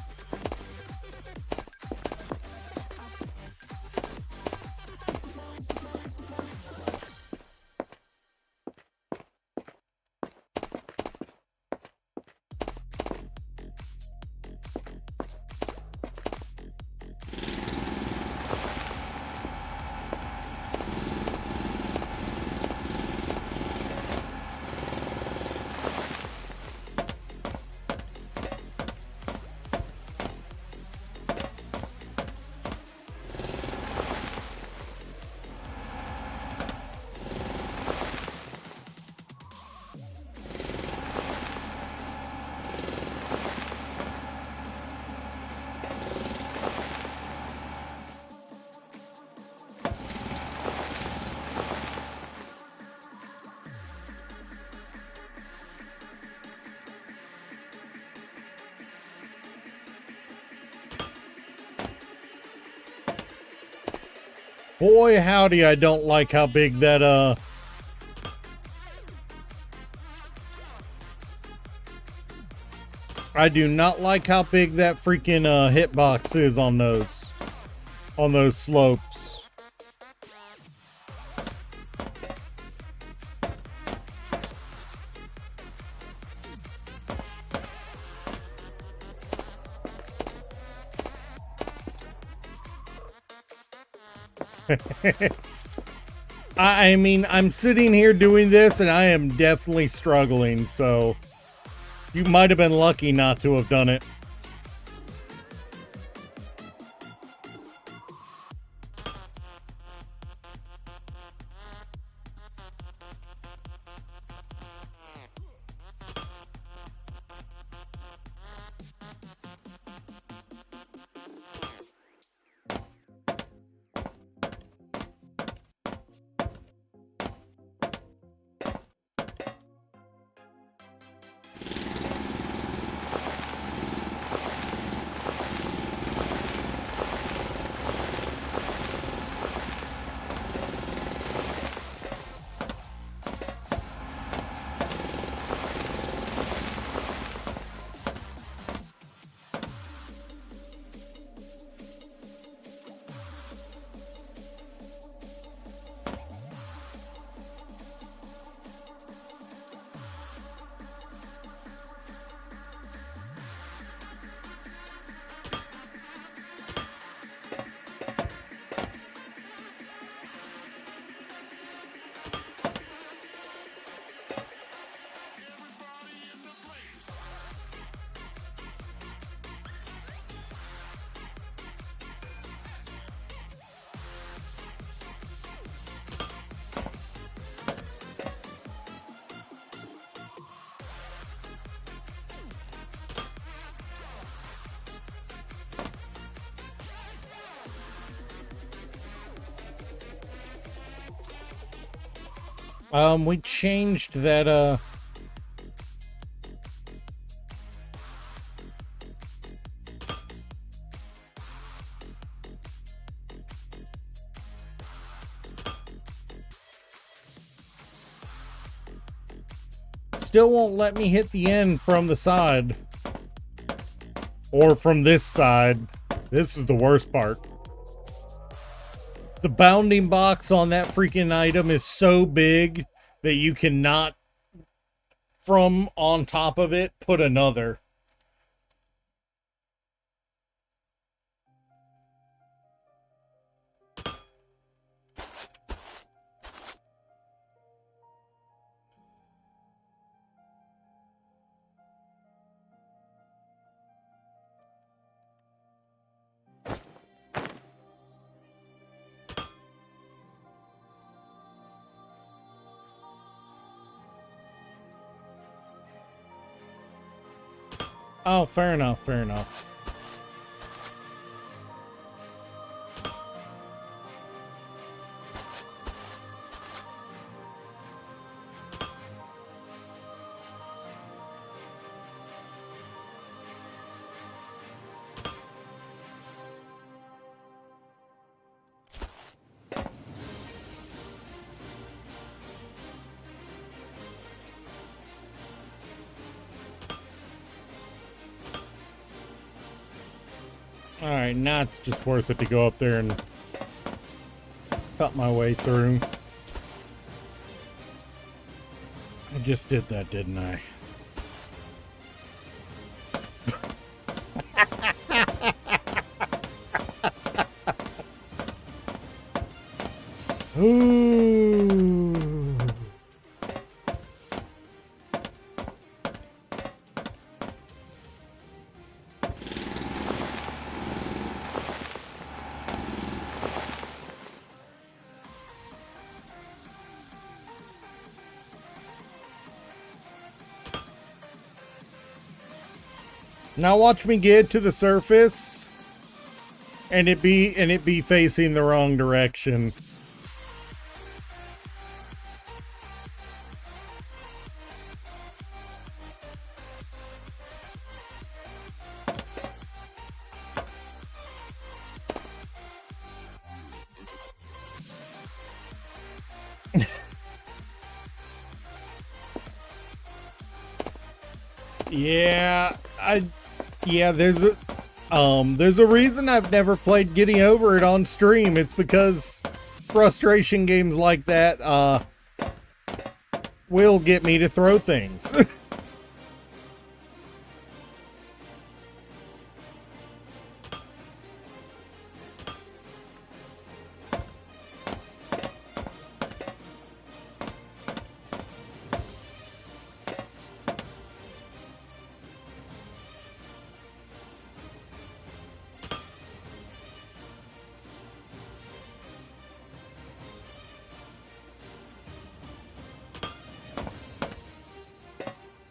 Boy, howdy, I don't like how big that, I do not like how big that freaking, hitbox is on those slopes. I mean, I'm sitting here doing this and I am definitely struggling, so you might have been lucky not to have done it. We changed that, still won't let me hit the end from the side. Or from this side. This is the worst part. The bounding box on that freaking item is so big that you cannot, from on top of it, put another. Oh, fair enough, fair enough. Alright, now it's just worth it to go up there and cut my way through. I just did that, didn't I? Ooh. Now watch me get to the surface and it be facing the wrong direction. Yeah, there's a reason I've never played Getting Over It on stream. It's because frustration games like that will get me to throw things.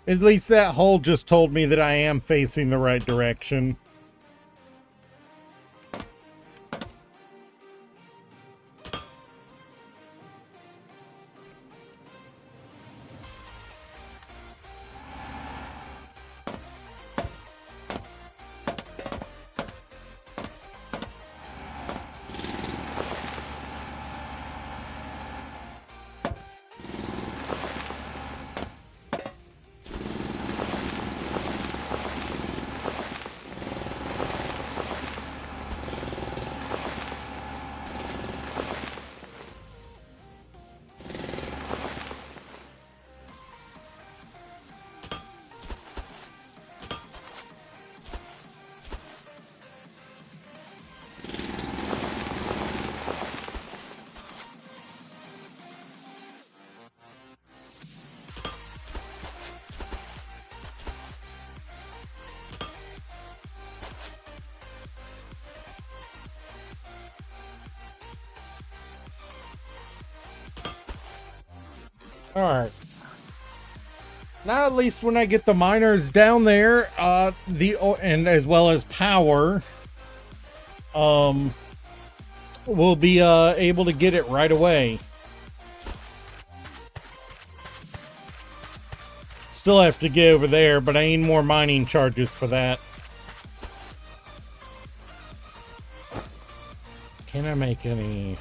At least that hole just told me that I am facing the right direction. Alright. Now at least when I get the miners down there, and as well as power, we'll be able to get it right away. still have to get over there, but I need more mining charges for that. Can I make any...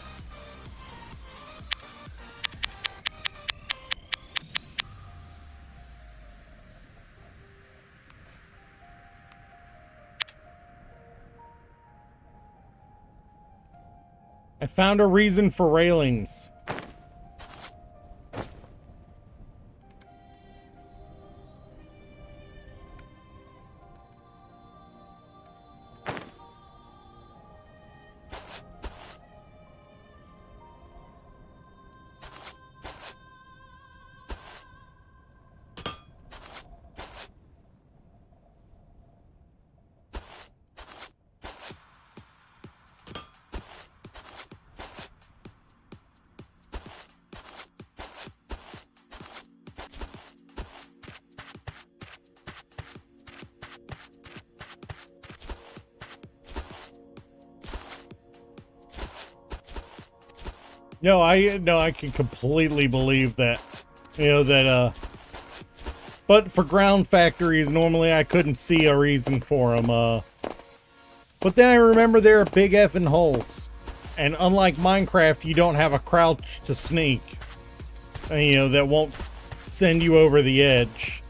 I found a reason for railings. No, I can completely believe that. You know, that, but for ground factories, normally I couldn't see a reason for them, but then I remember there are big effing holes. And unlike Minecraft, you don't have a crouch to sneak. You know, that won't send you over the edge.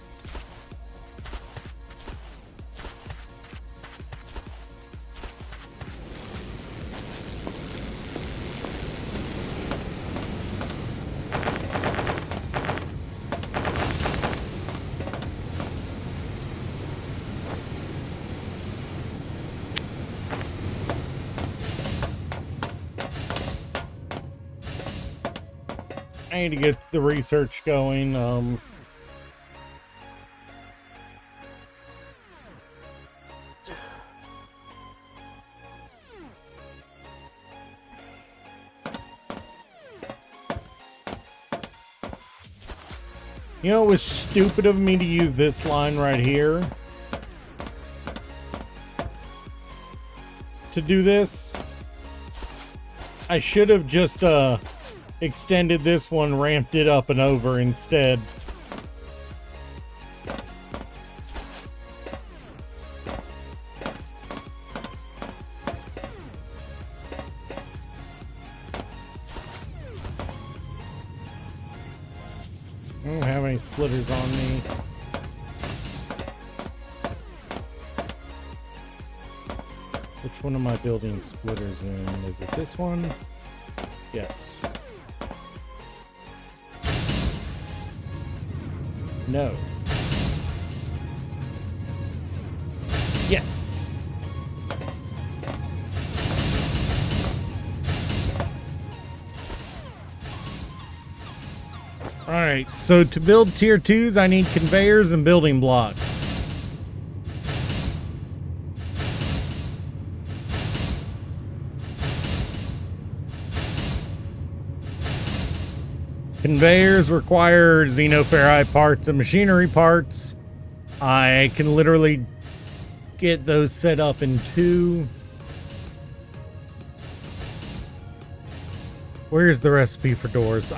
I need to get the research going. You know, it was stupid of me to use this line right here to do this. I should have just extended this one, ramped it up and over instead. I don't have any splitters on me. Which one am I building splitters in? Is it this one? Yes. No. Yes. Alright, so to build tier 2s, I need conveyors and building blocks. Conveyors require xenoferrite parts and machinery parts. I can literally get those set up in 2. Where's the recipe for doors?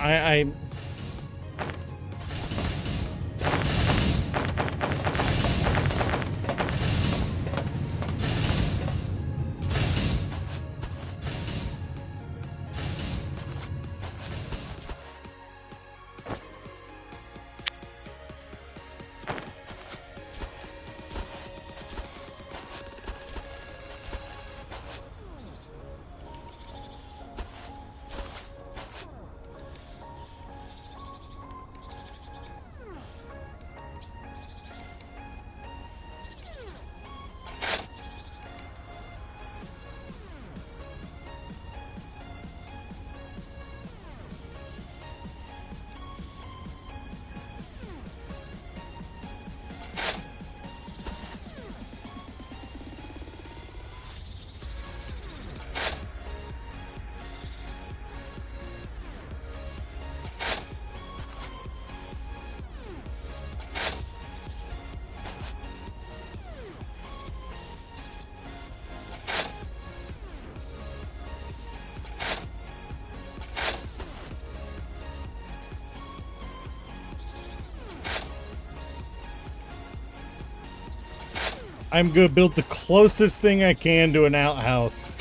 I'm gonna build the closest thing I can to an outhouse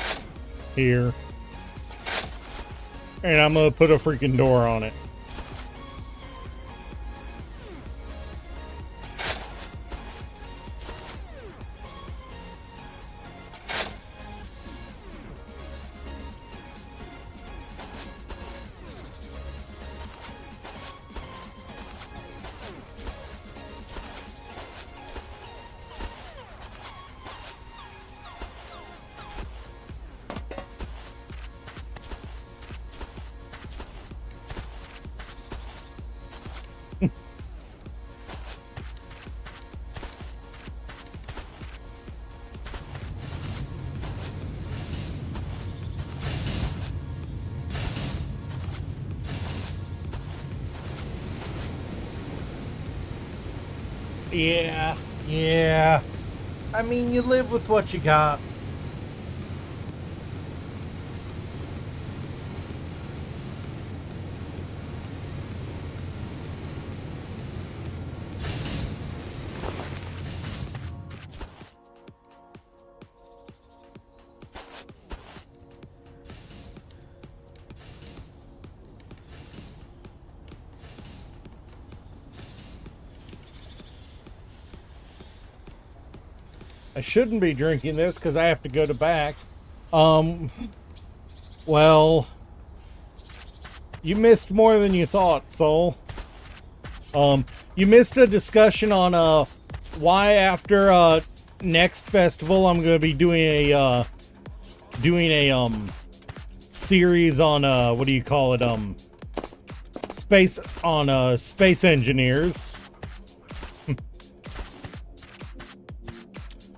here. And I'm gonna put a freaking door on it. Yeah. I mean, you live with what you got. I shouldn't be drinking this because I have to go to back. Well, you missed more than you thought, Soul. You missed a discussion on why after next festival I'm gonna be doing a series on what do you call it, space engineers.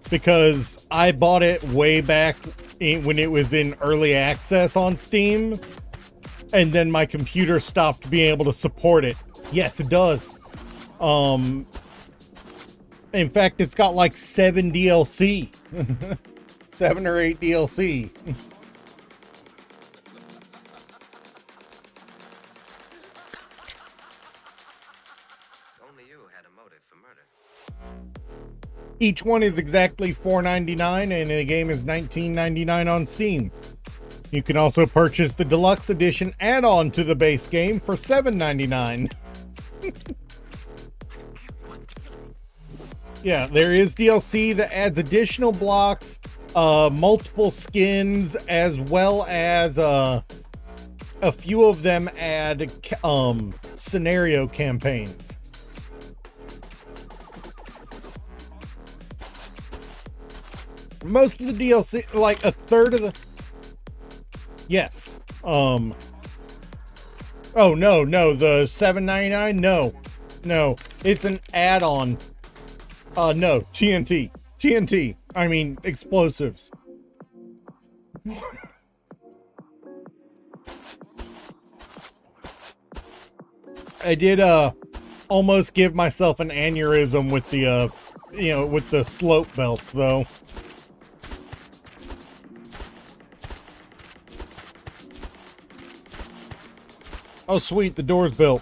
Because I bought it way back when it was in early access on Steam, and then my computer stopped being able to support it. Yes, it does. In fact, it's got like 7 DLC. 7 or 8 DLC. Only you had a motive for murder. Each one is exactly $4.99, and the game is $19.99 on Steam. You can also purchase the deluxe edition add-on to the base game for $7.99. Yeah, there is DLC that adds additional blocks, multiple skins, as well as a few of them add scenario campaigns. Most of the DLC, like a third of the... Yes. Oh, no, the $7.99? No. It's an add-on. No, TNT. I mean, explosives. I did, almost give myself an aneurysm with the, with the slope belts, though. Oh, sweet, the door's built.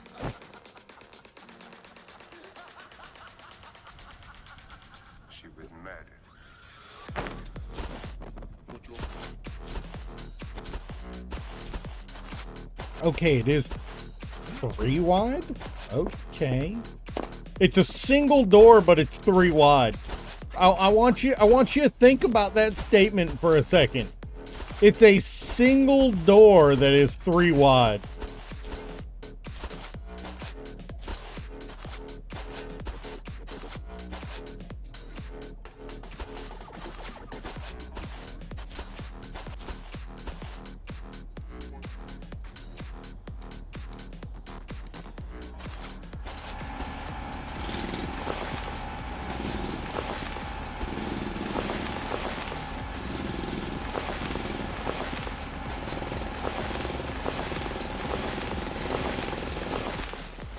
She was murdered. Okay, it is 3 wide? Okay. It's a single door, but it's 3 wide. I want you to think about that statement for a second. It's a single door that is 3 wide.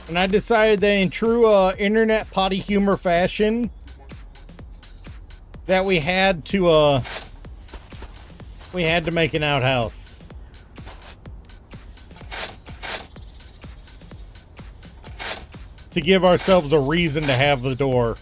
And I decided that in true internet potty humor fashion, that we had to make an outhouse. To give ourselves a reason to have the door.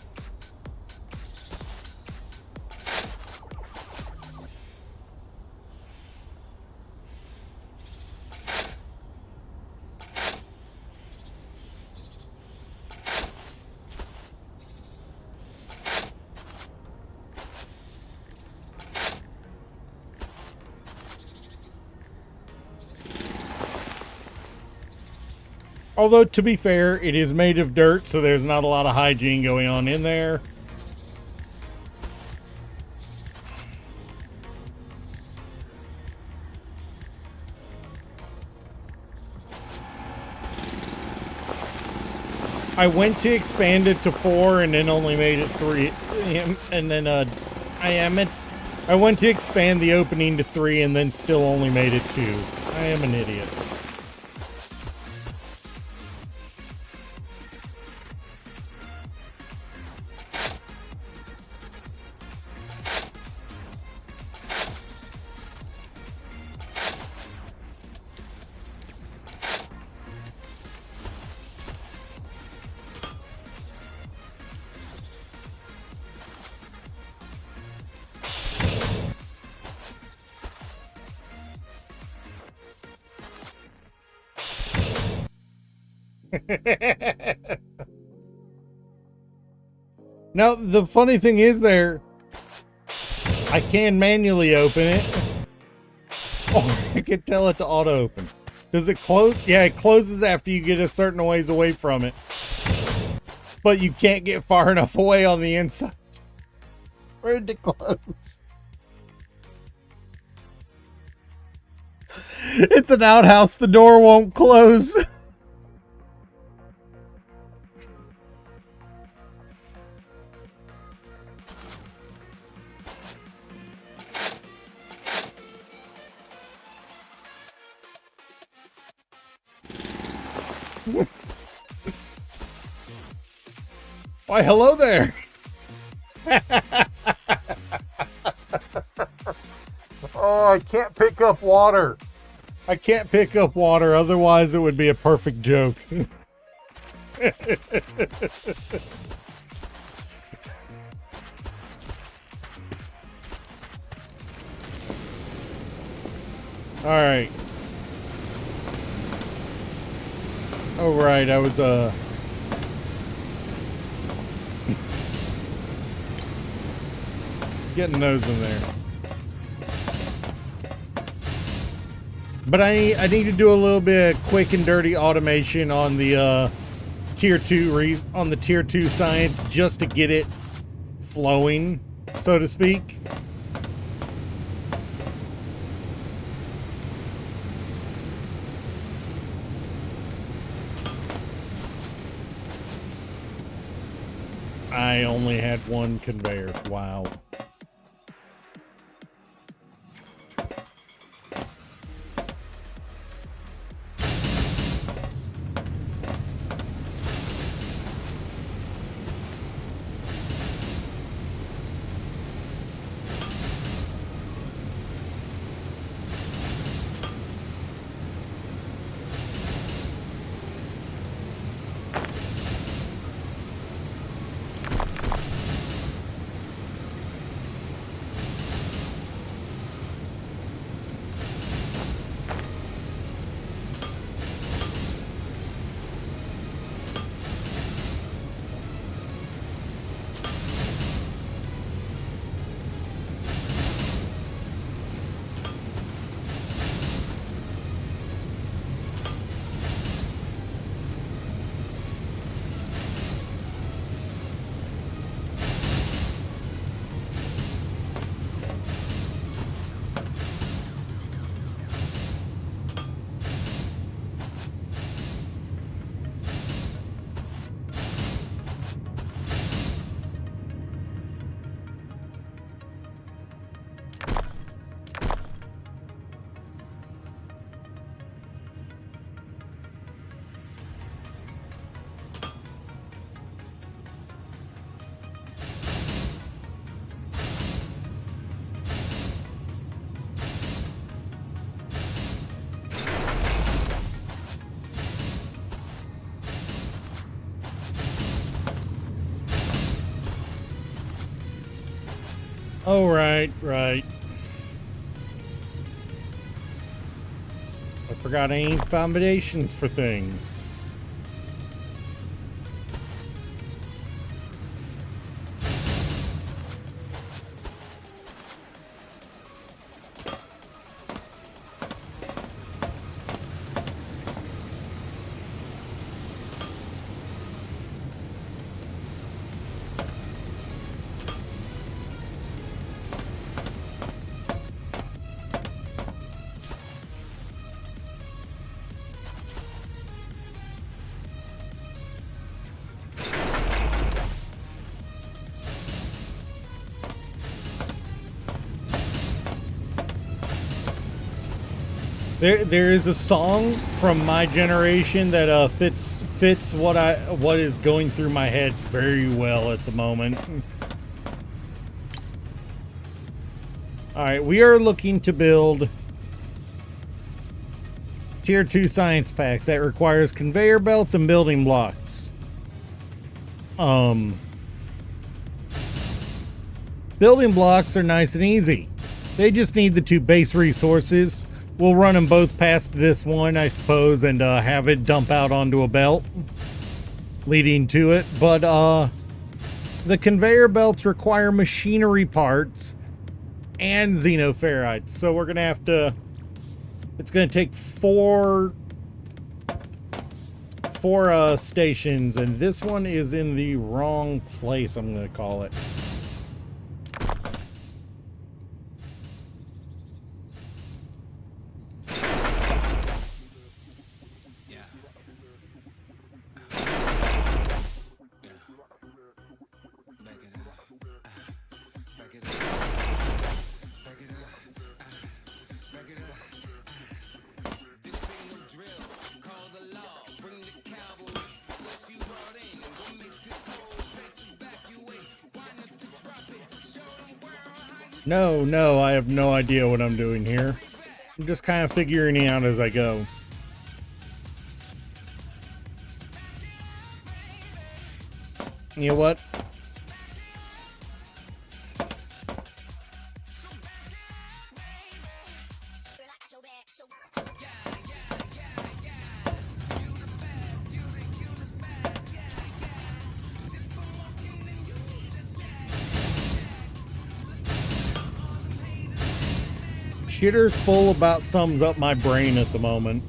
Although, to be fair, it is made of dirt, so there's not a lot of hygiene going on in there. I went to expand it to 4 and then only made it 3. And then, I went to expand the opening to 3 and then still only made it 2. I am an idiot. Now, the funny thing is I can manually open it, or I can tell it to auto open. Does it close? Yeah, it closes after you get a certain ways away from it, but you can't get far enough away on the inside for it to close. It's an outhouse, the door won't close. Why, hello there. Oh, I can't pick up water. I can't pick up water, otherwise it would be a perfect joke. All right. Oh, right, I was, getting those in there. But I need to do a little bit of quick and dirty automation on the tier 2 science just to get it flowing, so to speak. I only had one conveyor. Wow. Oh, right. I forgot I ain't foundations for things. There is a song from my generation that fits what is going through my head very well at the moment. All right, we are looking to build Tier 2 science packs that requires conveyor belts and building blocks. Building blocks are nice and easy. They just need the 2 base resources. We'll run them both past this one, I suppose, and have it dump out onto a belt leading to it. But the conveyor belts require machinery parts and xenoferrites. So we're going to have to... It's going to take four stations, and this one is in the wrong place, I'm going to call it. No, I have no idea what I'm doing here. I'm just kind of figuring it out as I go. You know what? Shitter's full about sums up my brain at the moment.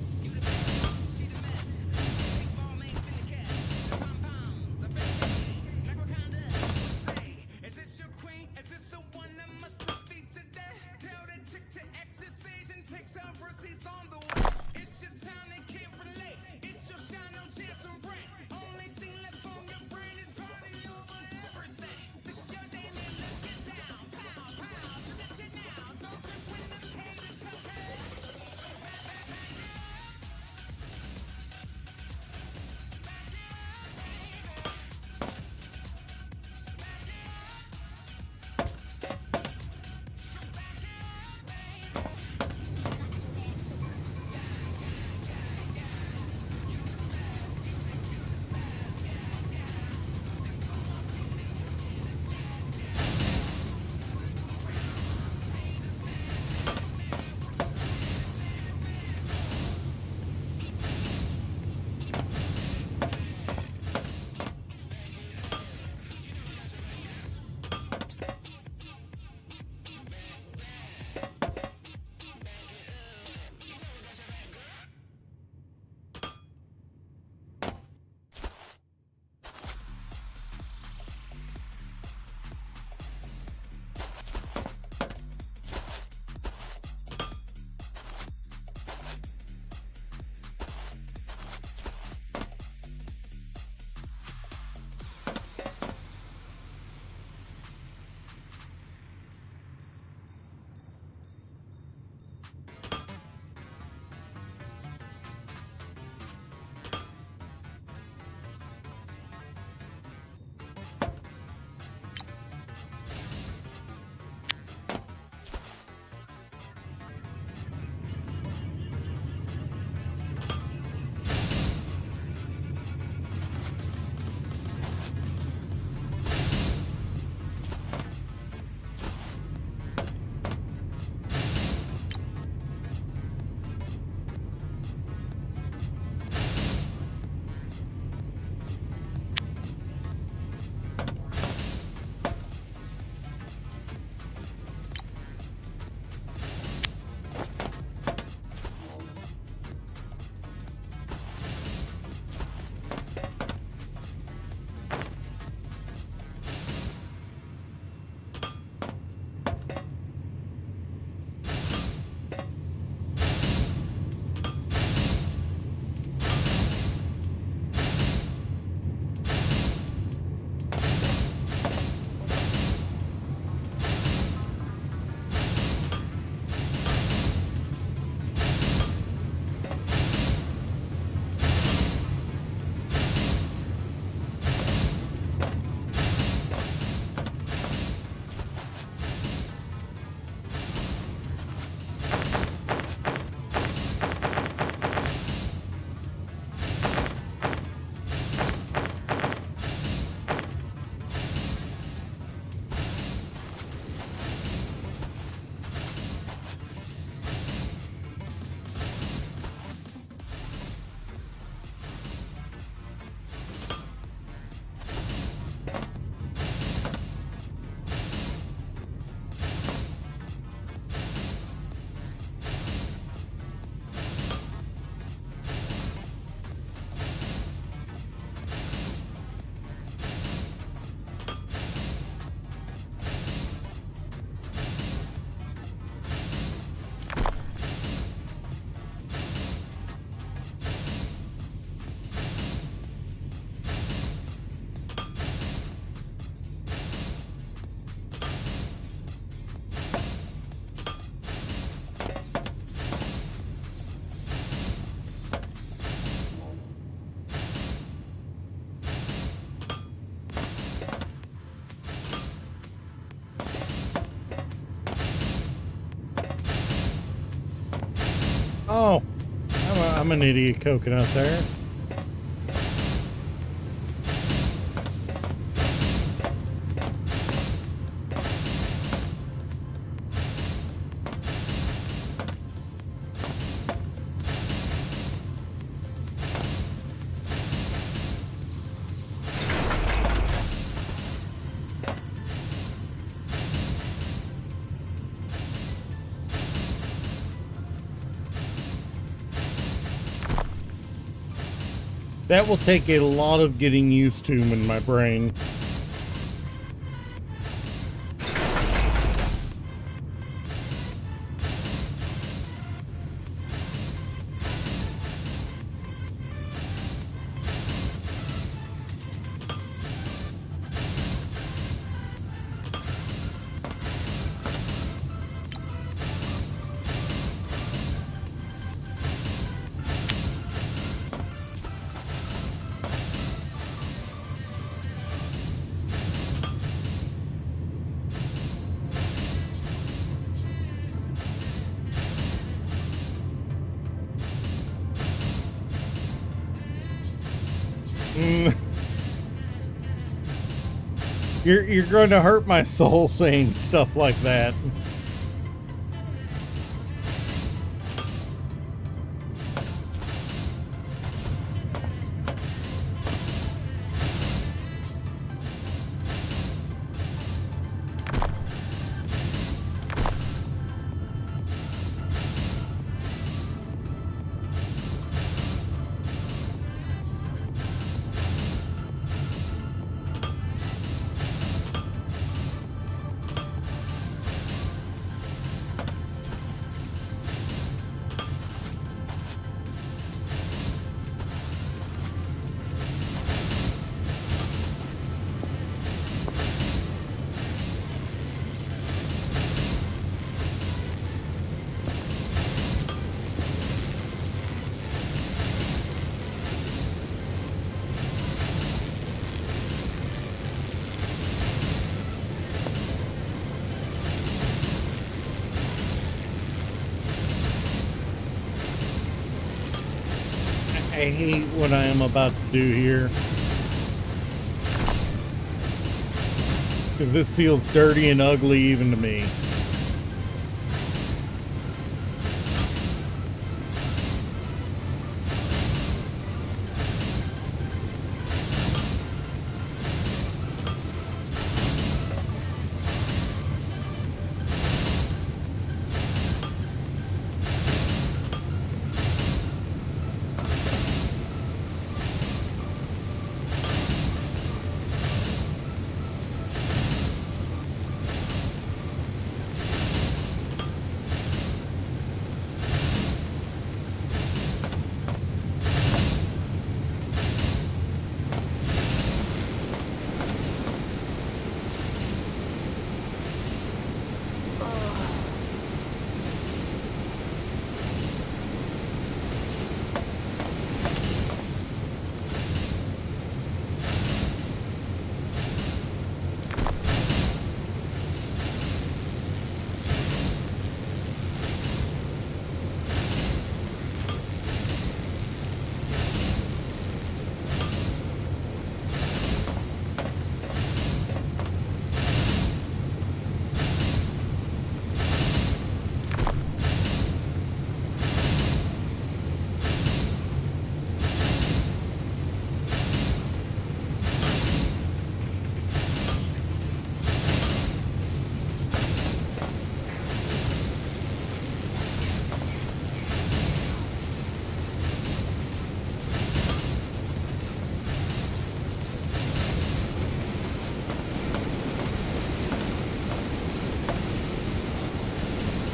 Oh, I'm an idiot coconut there. That will take a lot of getting used to in my brain. You're going to hurt my soul saying stuff like that. I hate what I am about to do here. Because this feels dirty and ugly even to me.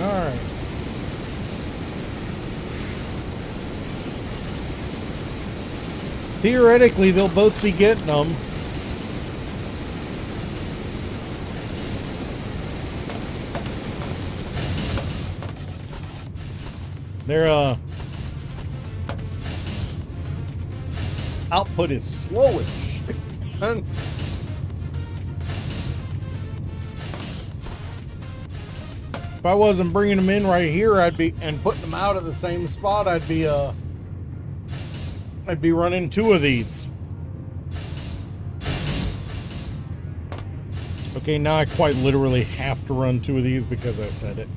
Alright. Theoretically, they'll both be getting them. Their output is slow as shit. If I wasn't bringing them in right here, and putting them out at the same spot, I'd be running 2 of these. Okay, now I quite literally have to run 2 of these because I said it.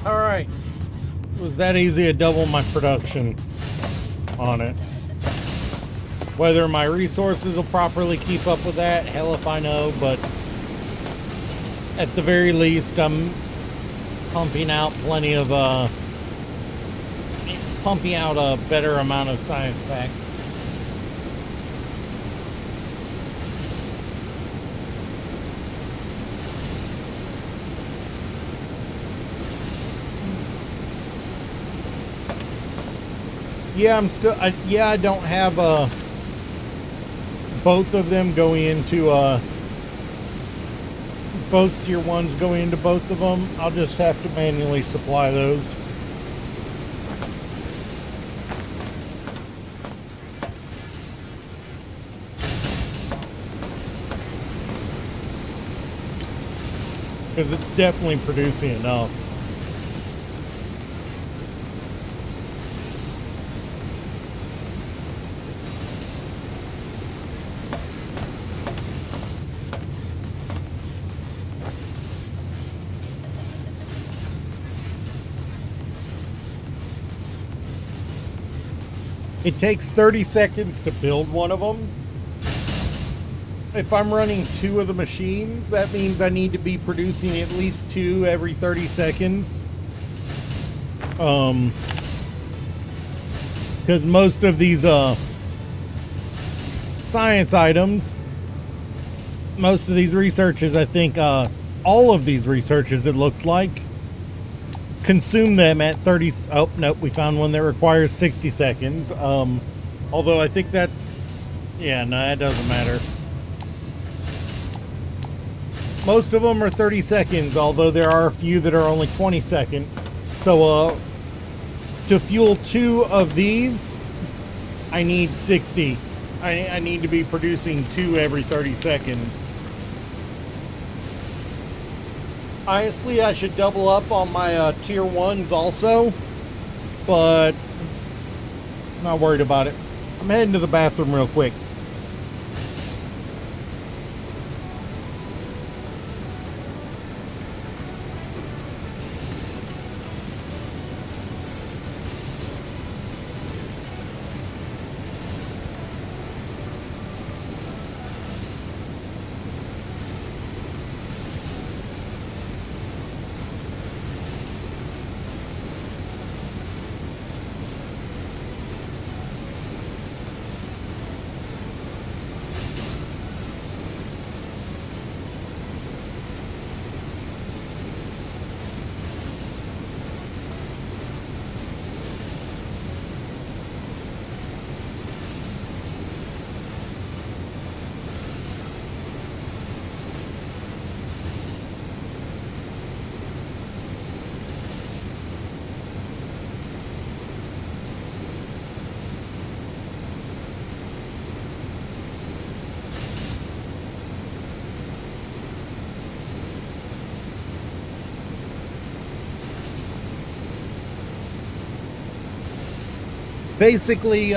Alright. It was that easy to double my production on it. Whether my resources will properly keep up with that, hell if I know, but at the very least, I'm pumping out plenty of, pumping out a better amount of science packs. Yeah, I don't have, both of them going into, both tier 1s going into both of them. I'll just have to manually supply those. Because it's definitely producing enough. It takes 30 seconds to build one of them. If I'm running 2 of the machines, that means I need to be producing at least 2 every 30 seconds. Because most of these science items, most of these researches, I think all of these researches, it looks like, consume them at 30. Oh nope, we found one that requires 60 seconds. Although I think that's, yeah, no, that doesn't matter. Most of them are 30 seconds, although there are a few that are only 20 seconds. So to fuel 2 of these, I need 60. I need to be producing 2 every 30 seconds. Honestly, I should double up on my tier 1s also, but Not worried about it. I'm heading to the bathroom real quick. Basically,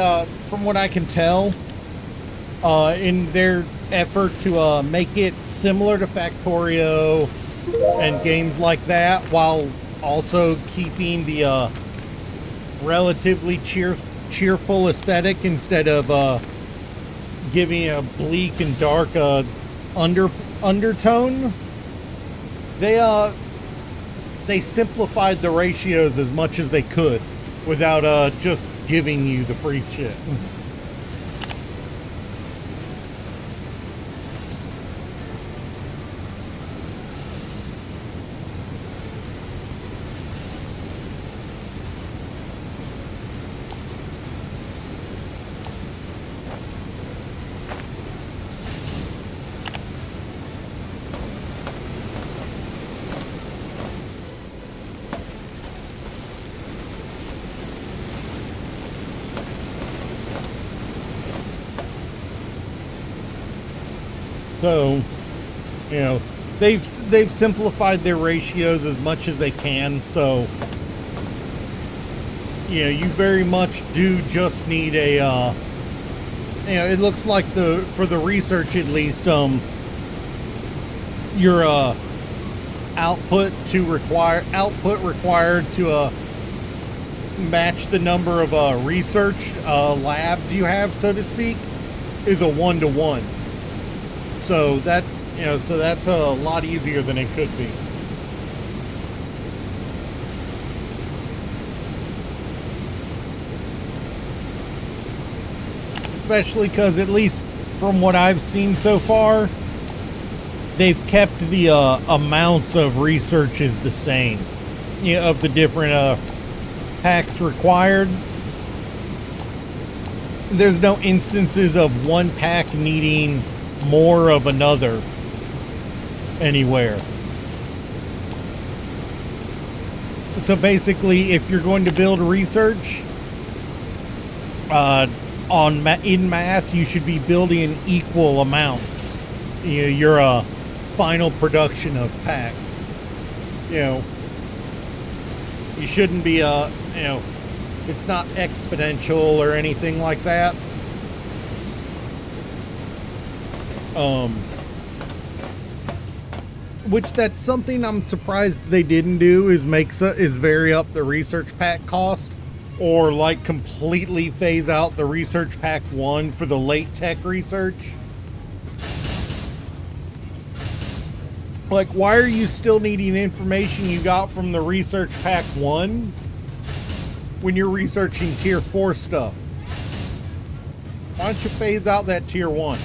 from what I can tell, in their effort to make it similar to Factorio and games like that, while also keeping the relatively cheerful aesthetic instead of giving a bleak and dark undertone, they simplified the ratios as much as they could without just giving you the free shit. So, you know, they've simplified their ratios as much as they can. So, you know, you very much do just need a, you know, it looks like for the research at least, your output required to match the number of research labs you have, so to speak, is a 1-to-1. So that, you know, so that's a lot easier than it could be. Especially because, at least from what I've seen so far, they've kept the amounts of researches the same, you know, of the different packs required. There's no instances of one pack needing more of another anywhere. So basically, if you're going to build research in mass, you should be building in equal amounts. You know, your final production of packs. You know, you shouldn't be you know, it's not exponential or anything like that. Which that's something I'm surprised they didn't do, is vary up the research pack cost, or like completely phase out the research pack 1 for the late tech research. Like, why are you still needing information you got from the research pack 1 when you're researching tier 4 stuff? Why don't you phase out that tier 1?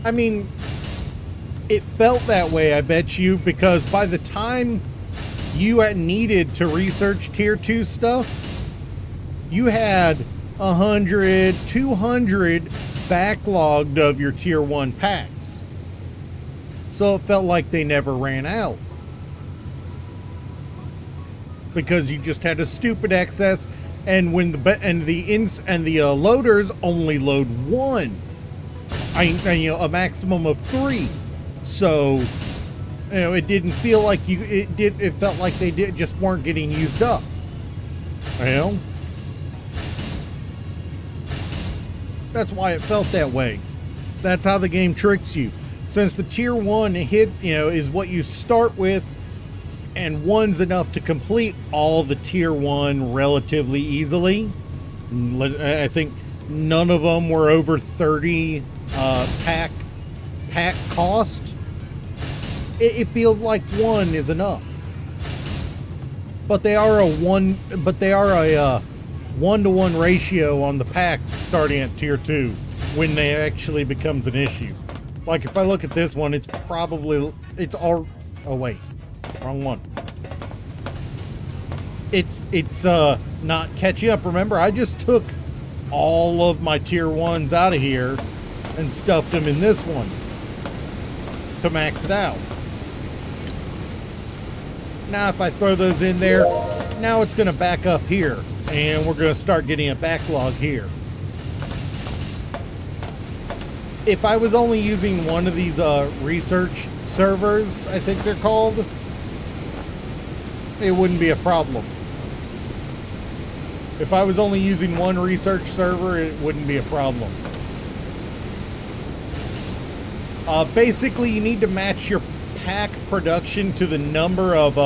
I mean, it felt that way, I bet you, because by the time you had needed to research tier 2 stuff, you had 100, 200 backlogged of your tier 1 packs. So it felt like they never ran out, because you just had a stupid excess and when the loaders only load one. A maximum of 3. So, it didn't feel like it felt like they just weren't getting used up. That's why it felt that way. That's how the game tricks you. Since the tier 1 hit, is what you start with, and 1's enough to complete all the tier 1 relatively easily. I think none of them were over 30 pack cost. It feels like 1 is enough. But they are a 1-to-1 ratio on the packs starting at tier 2 when they actually becomes an issue. Like if I look at this one, oh wait, wrong one. It's not catching up. Remember, I just took all of my tier 1s out of here and stuffed them in this one to max it out. Now if I throw those in there, now it's going to back up here, and we're going to start getting a backlog here. If I was only using one of these research servers, I think they're called, it wouldn't be a problem. If I was only using one research server, it wouldn't be a problem. Basically, you need to match your pack production to the number of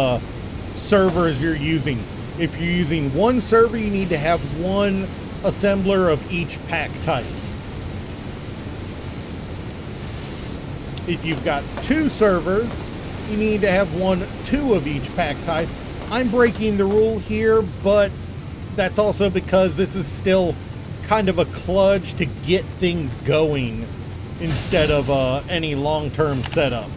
servers you're using. If you're using one server, you need to have one assembler of each pack type. If you've got 2 servers, you need to have 2 of each pack type. I'm breaking the rule here, but that's also because this is still kind of a kludge to get things going instead of any long-term setup.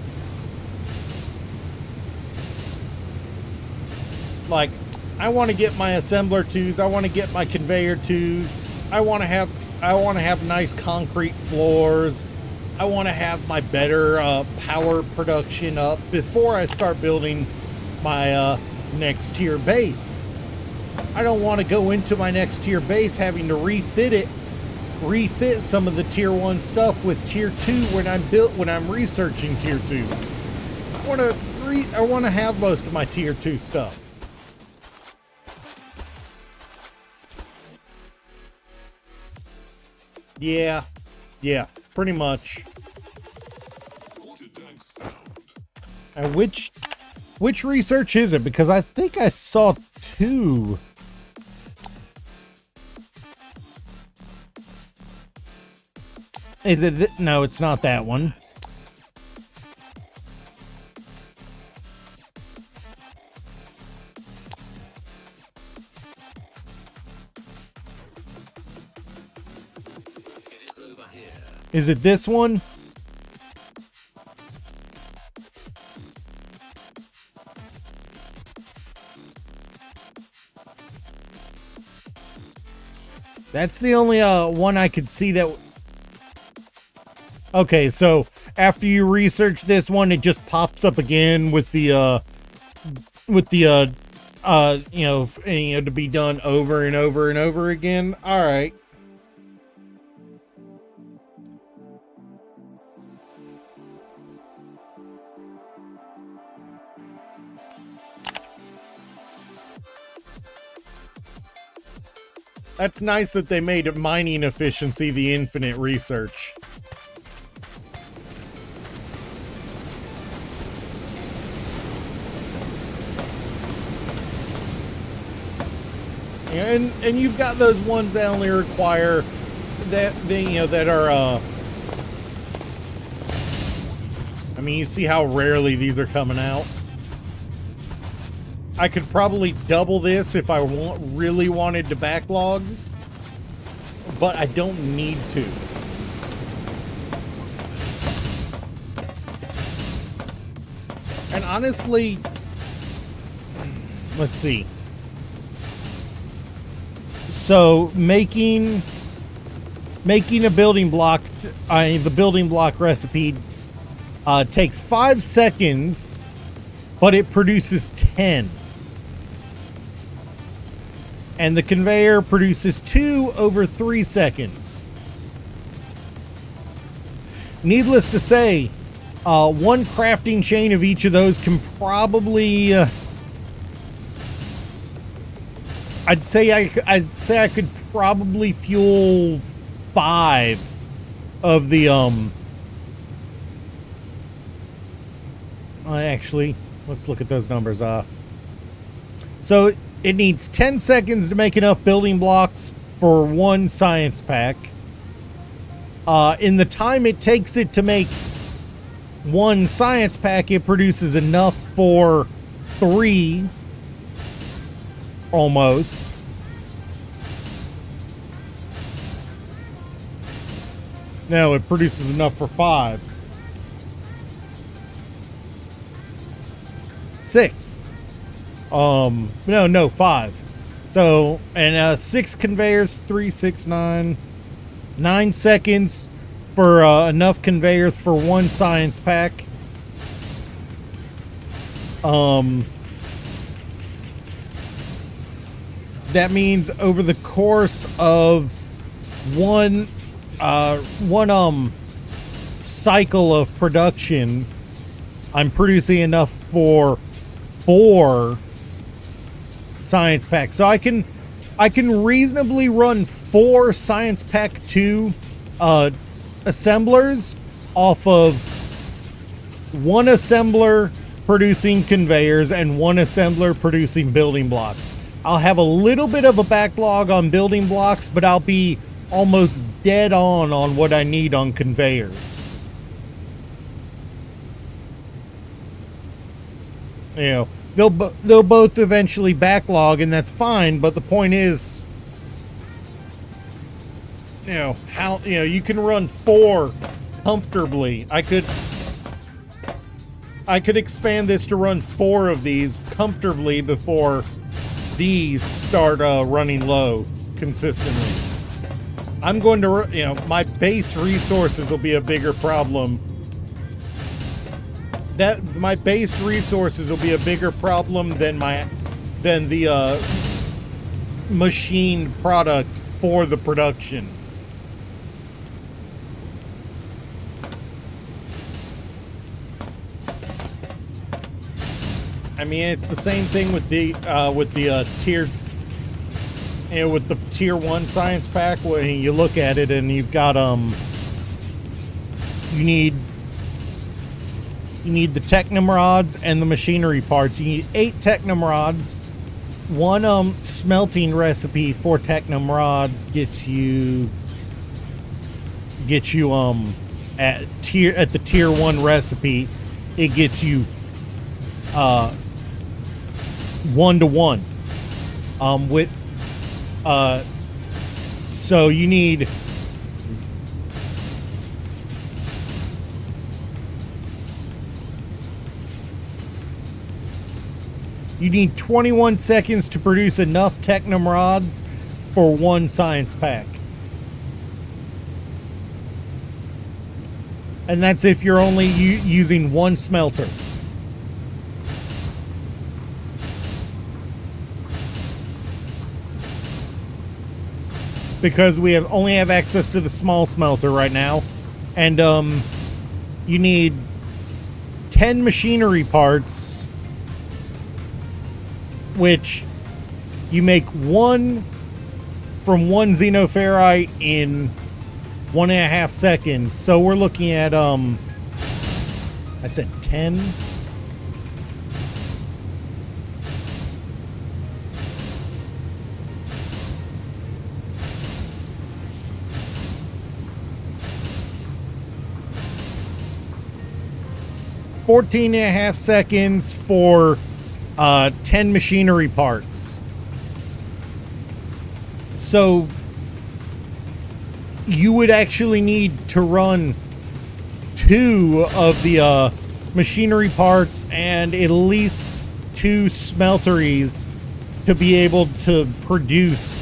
Like, I want to get my assembler 2s, I want to get my conveyor 2s, I want to have nice concrete floors, I want to have my better power production up before I start building my next tier base. I don't want to go into my next tier base having to refit some of the tier 1 stuff with tier 2 when I'm researching tier 2. I want to have most of my tier 2 stuff. Yeah, pretty much. And which research is it? Because I think I saw 2. Is it? No, it's not that one. Is it this one? That's the only one I could see that. Okay, so after you research this one, it just pops up again with the to be done over and over and over again. All right. That's nice that they made mining efficiency the infinite research. And you've got those ones that only require that are I mean, you see how rarely these are coming out. I could probably double this if I really wanted to backlog, but I don't need to. And honestly, let's see. So making a building block, the building block recipe takes 5 seconds, but it produces 10. and the conveyor produces 2 over 3 seconds. Needless to say, one crafting chain of each of those can probably, I'd say I could probably fuel 5 of the, actually, let's look at those numbers. So it needs 10 seconds to make enough building blocks for 1 science pack. In the time it takes it to make 1 science pack, it produces enough for 3, almost. No, it produces enough for 5. 6. No, 5. So, and 6 conveyors, 3, 6, 9. 9 seconds for enough conveyors for 1 science pack. That means over the course of one cycle of production, I'm producing enough for 4 science packs. So I can reasonably run 4 Science Pack 2 assemblers off of 1 assembler producing conveyors and 1 assembler producing building blocks. I'll have a little bit of a backlog on building blocks, but I'll be almost dead on what I need on conveyors. You know, they'll both eventually backlog, and that's fine, but the point is, you know, how, you know, you can run 4 comfortably. I could expand this to run 4 of these comfortably before these start running low consistently. I'm going to, you know, my base resources will be a bigger problem. My base resources will be a bigger problem than the machined product for the production. I mean, it's the same thing with the tier, you know, with the tier 1 science pack. When you look at it, and you've got you need the technum rods and the machinery parts. You need 8 technum rods. 1 smelting recipe for technum rods gets you at the tier 1 recipe, it gets you 1-to-1 with so you need You need 21 seconds to produce enough technum rods for 1 science pack. And that's if you're only using 1 smelter. Because we only have access to the small smelter right now. And you need 10 machinery parts, which you make 1 from 1 xenoferrite in 1.5 seconds. So we're looking at I said 10. $14.5 seconds for 10 machinery parts. So you would actually need to run 2 of the machinery parts and at least 2 smelteries to be able to produce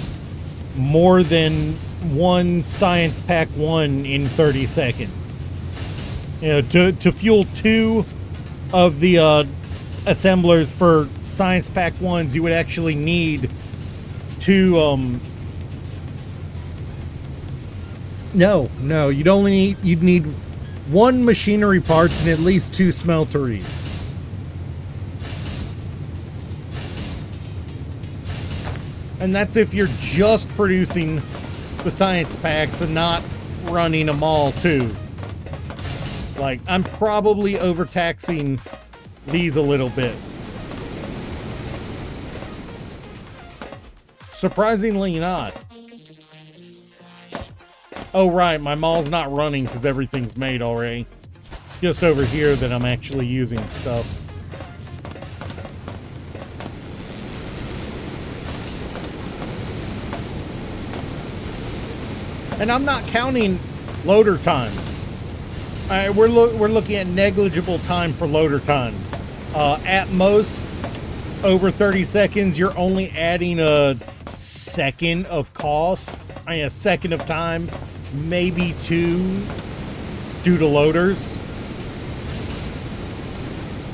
more than 1 Science Pack 1 in 30 seconds. You know, to fuel 2 of the assemblers for Science Pack 1s, you would actually need 2 no, you'd need 1 machinery parts and at least 2 smelteries. And that's if you're just producing the science packs and not running them all too. Like, I'm probably overtaxing these a little bit. Surprisingly not. Oh right, my mall's not running because everything's made already. Just over here that I'm actually using stuff. And I'm not counting loader times. We're looking at negligible time for loader times. At most, over 30 seconds, you're only adding a second of cost. I mean, a second of time, maybe 2, due to loaders.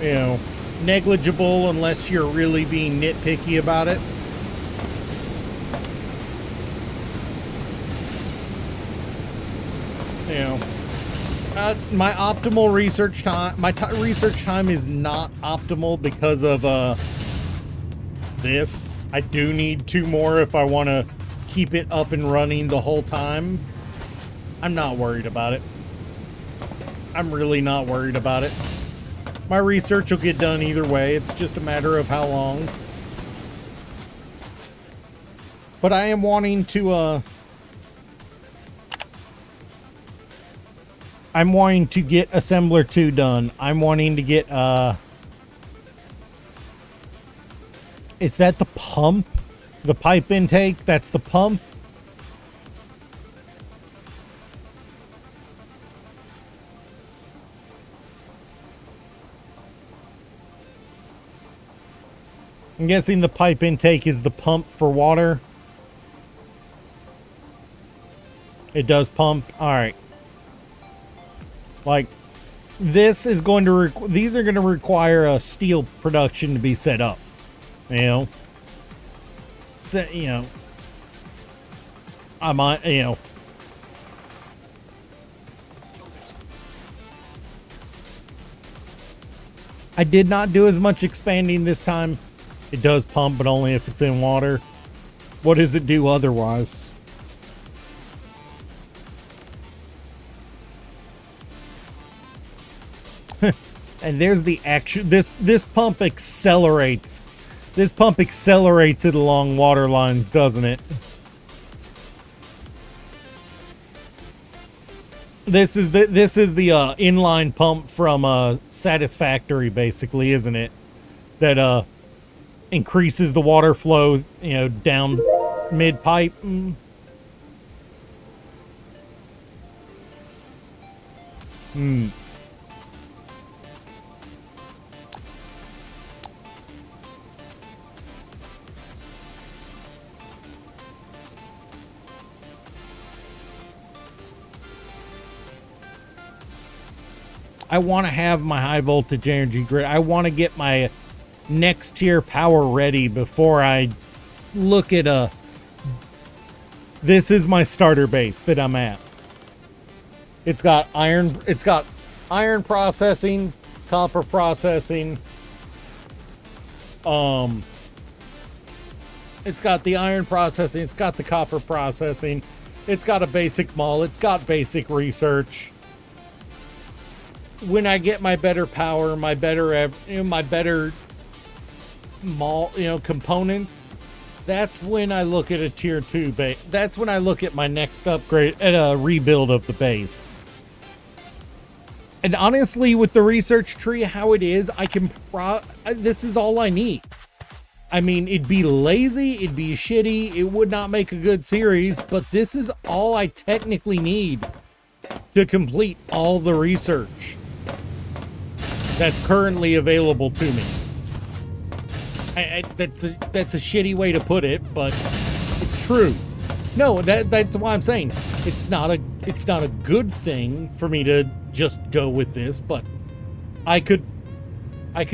You know, negligible unless you're really being nitpicky about it. You know, my optimal research time, research time is not optimal because of this. I do need 2 more if I want to keep it up and running the whole time. I'm not worried about it. I'm really not worried about it. My research will get done either way. It's just a matter of how long. But I am wanting to I'm wanting to get Assembler 2 done. I'm wanting to get, is that the pump? The pipe intake? That's the pump? I'm guessing the pipe intake is the pump for water. It does pump? Alright. Like, this is going to, these are going to require a steel production to be set up. You know? So, you know. I might, you know. I did not do as much expanding this time. It does pump, but only if it's in water. What does it do otherwise? And there's the action. This pump accelerates. This pump accelerates it along water lines, doesn't it? This is the inline pump from Satisfactory, basically, isn't it? That increases the water flow, you know, down mid pipe. I want to have my high voltage energy grid. I want to get my next tier power ready before I look at this is my starter base that I'm at. It's got iron processing, copper processing. It's got the iron processing, it's got the copper processing, it's got a basic mall, it's got basic research. When I get my better power, my better mall, components, that's when I look at a tier 2 base. That's when I look at my next upgrade, at a rebuild of the base. And honestly, with the research tree, how it is, this is all I need. I mean, it'd be lazy, it'd be shitty, it would not make a good series, but this is all I technically need to complete all the research that's currently available to me. That's a shitty way to put it, but it's true. No, that's why I'm saying it's not a good thing for me to just go with this, but I could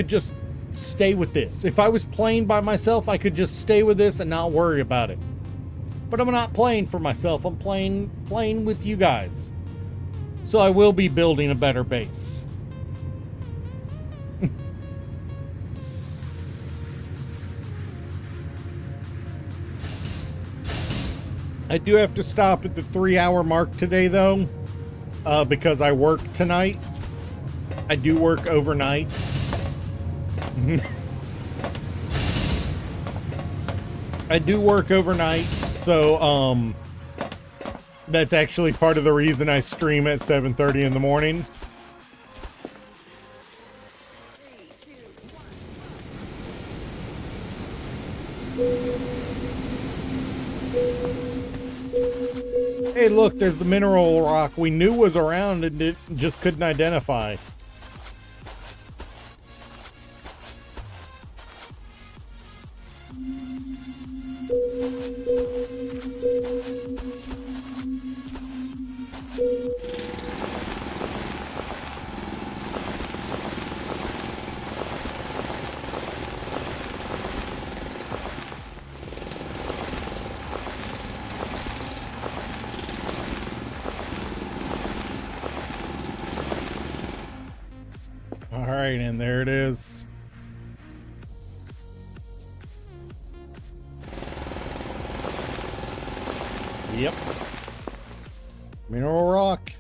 just stay with this. If I was playing by myself, I could just stay with this and not worry about it. But I'm not playing for myself. I'm playing with you guys. So I will be building a better base. I do have to stop at the 3-hour mark today, though, because I work tonight. I do work overnight. I do work overnight, so that's actually part of the reason I stream at 7:30 in the morning. Hey, look, there's the mineral rock we knew was around and it just couldn't identify. All right, and there it is. Yep. Mineral rock.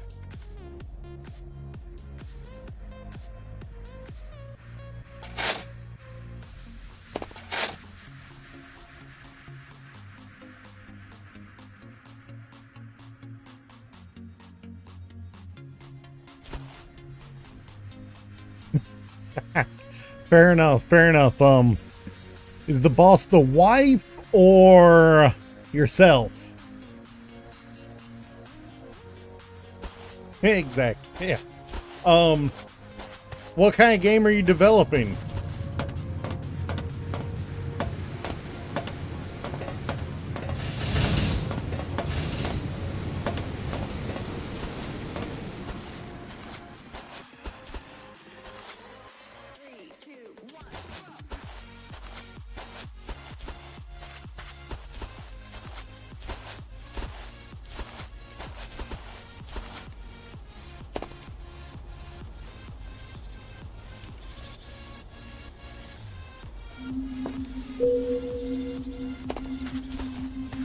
Fair enough, fair enough. Is the boss the wife or yourself? Exactly. Yeah. What kind of game are you developing?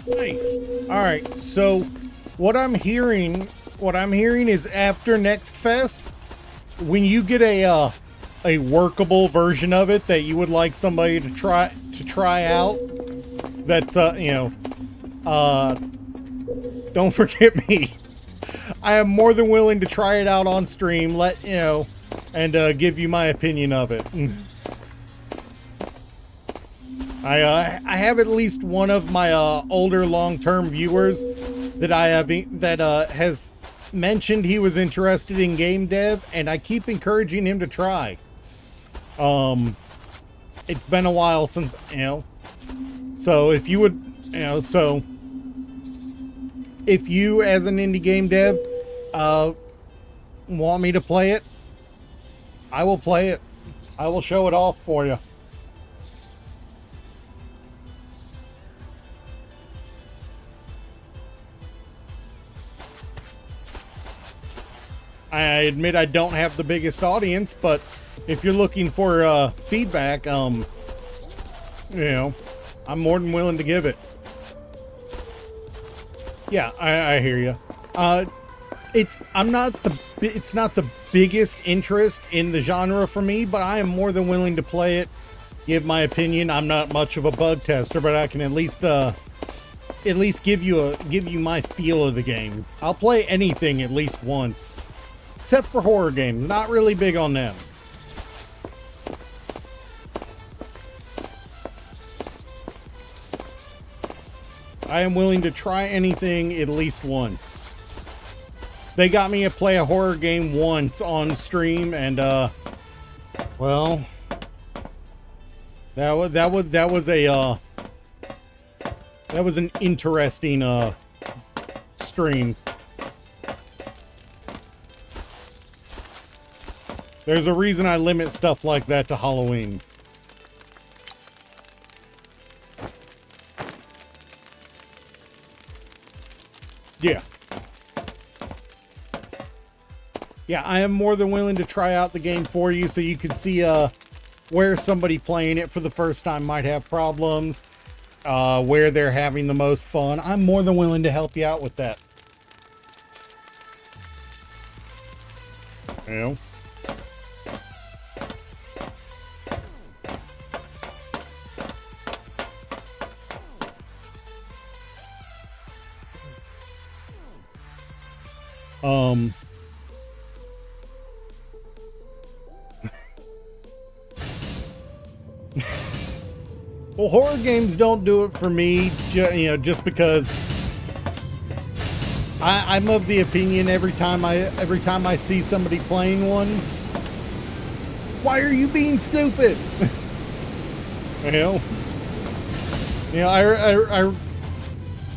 Nice. All right. So what I'm hearing is after next fest, when you get a workable version of it that you would like somebody to try out, that's don't forget me. I am more than willing to try it out on stream, and give you my opinion of it. I have at least one of my older long-term viewers that has mentioned he was interested in game dev, and I keep encouraging him to try. It's been a while since, so if you would, if you as an indie game dev want me to play it, I will play it. I will show it off for you. I admit I don't have the biggest audience, but if you're looking for feedback, I'm more than willing to give it. Yeah, I hear you. It's not the biggest interest in the genre for me, but I am more than willing to play it, give my opinion. I'm not much of a bug tester, but I can at least give you my feel of the game. I'll play anything at least once. Except for horror games, not really big on them. I am willing to try anything at least once. They got me to play a horror game once on stream, and well, that was an interesting stream. There's a reason I limit stuff like that to Halloween. Yeah. Yeah, I am more than willing to try out the game for you so you can see where somebody playing it for the first time might have problems, where they're having the most fun. I'm more than willing to help you out with that. You know? Well, horror games don't do it for me, just because I'm of the opinion every time I see somebody playing one, why are you being stupid?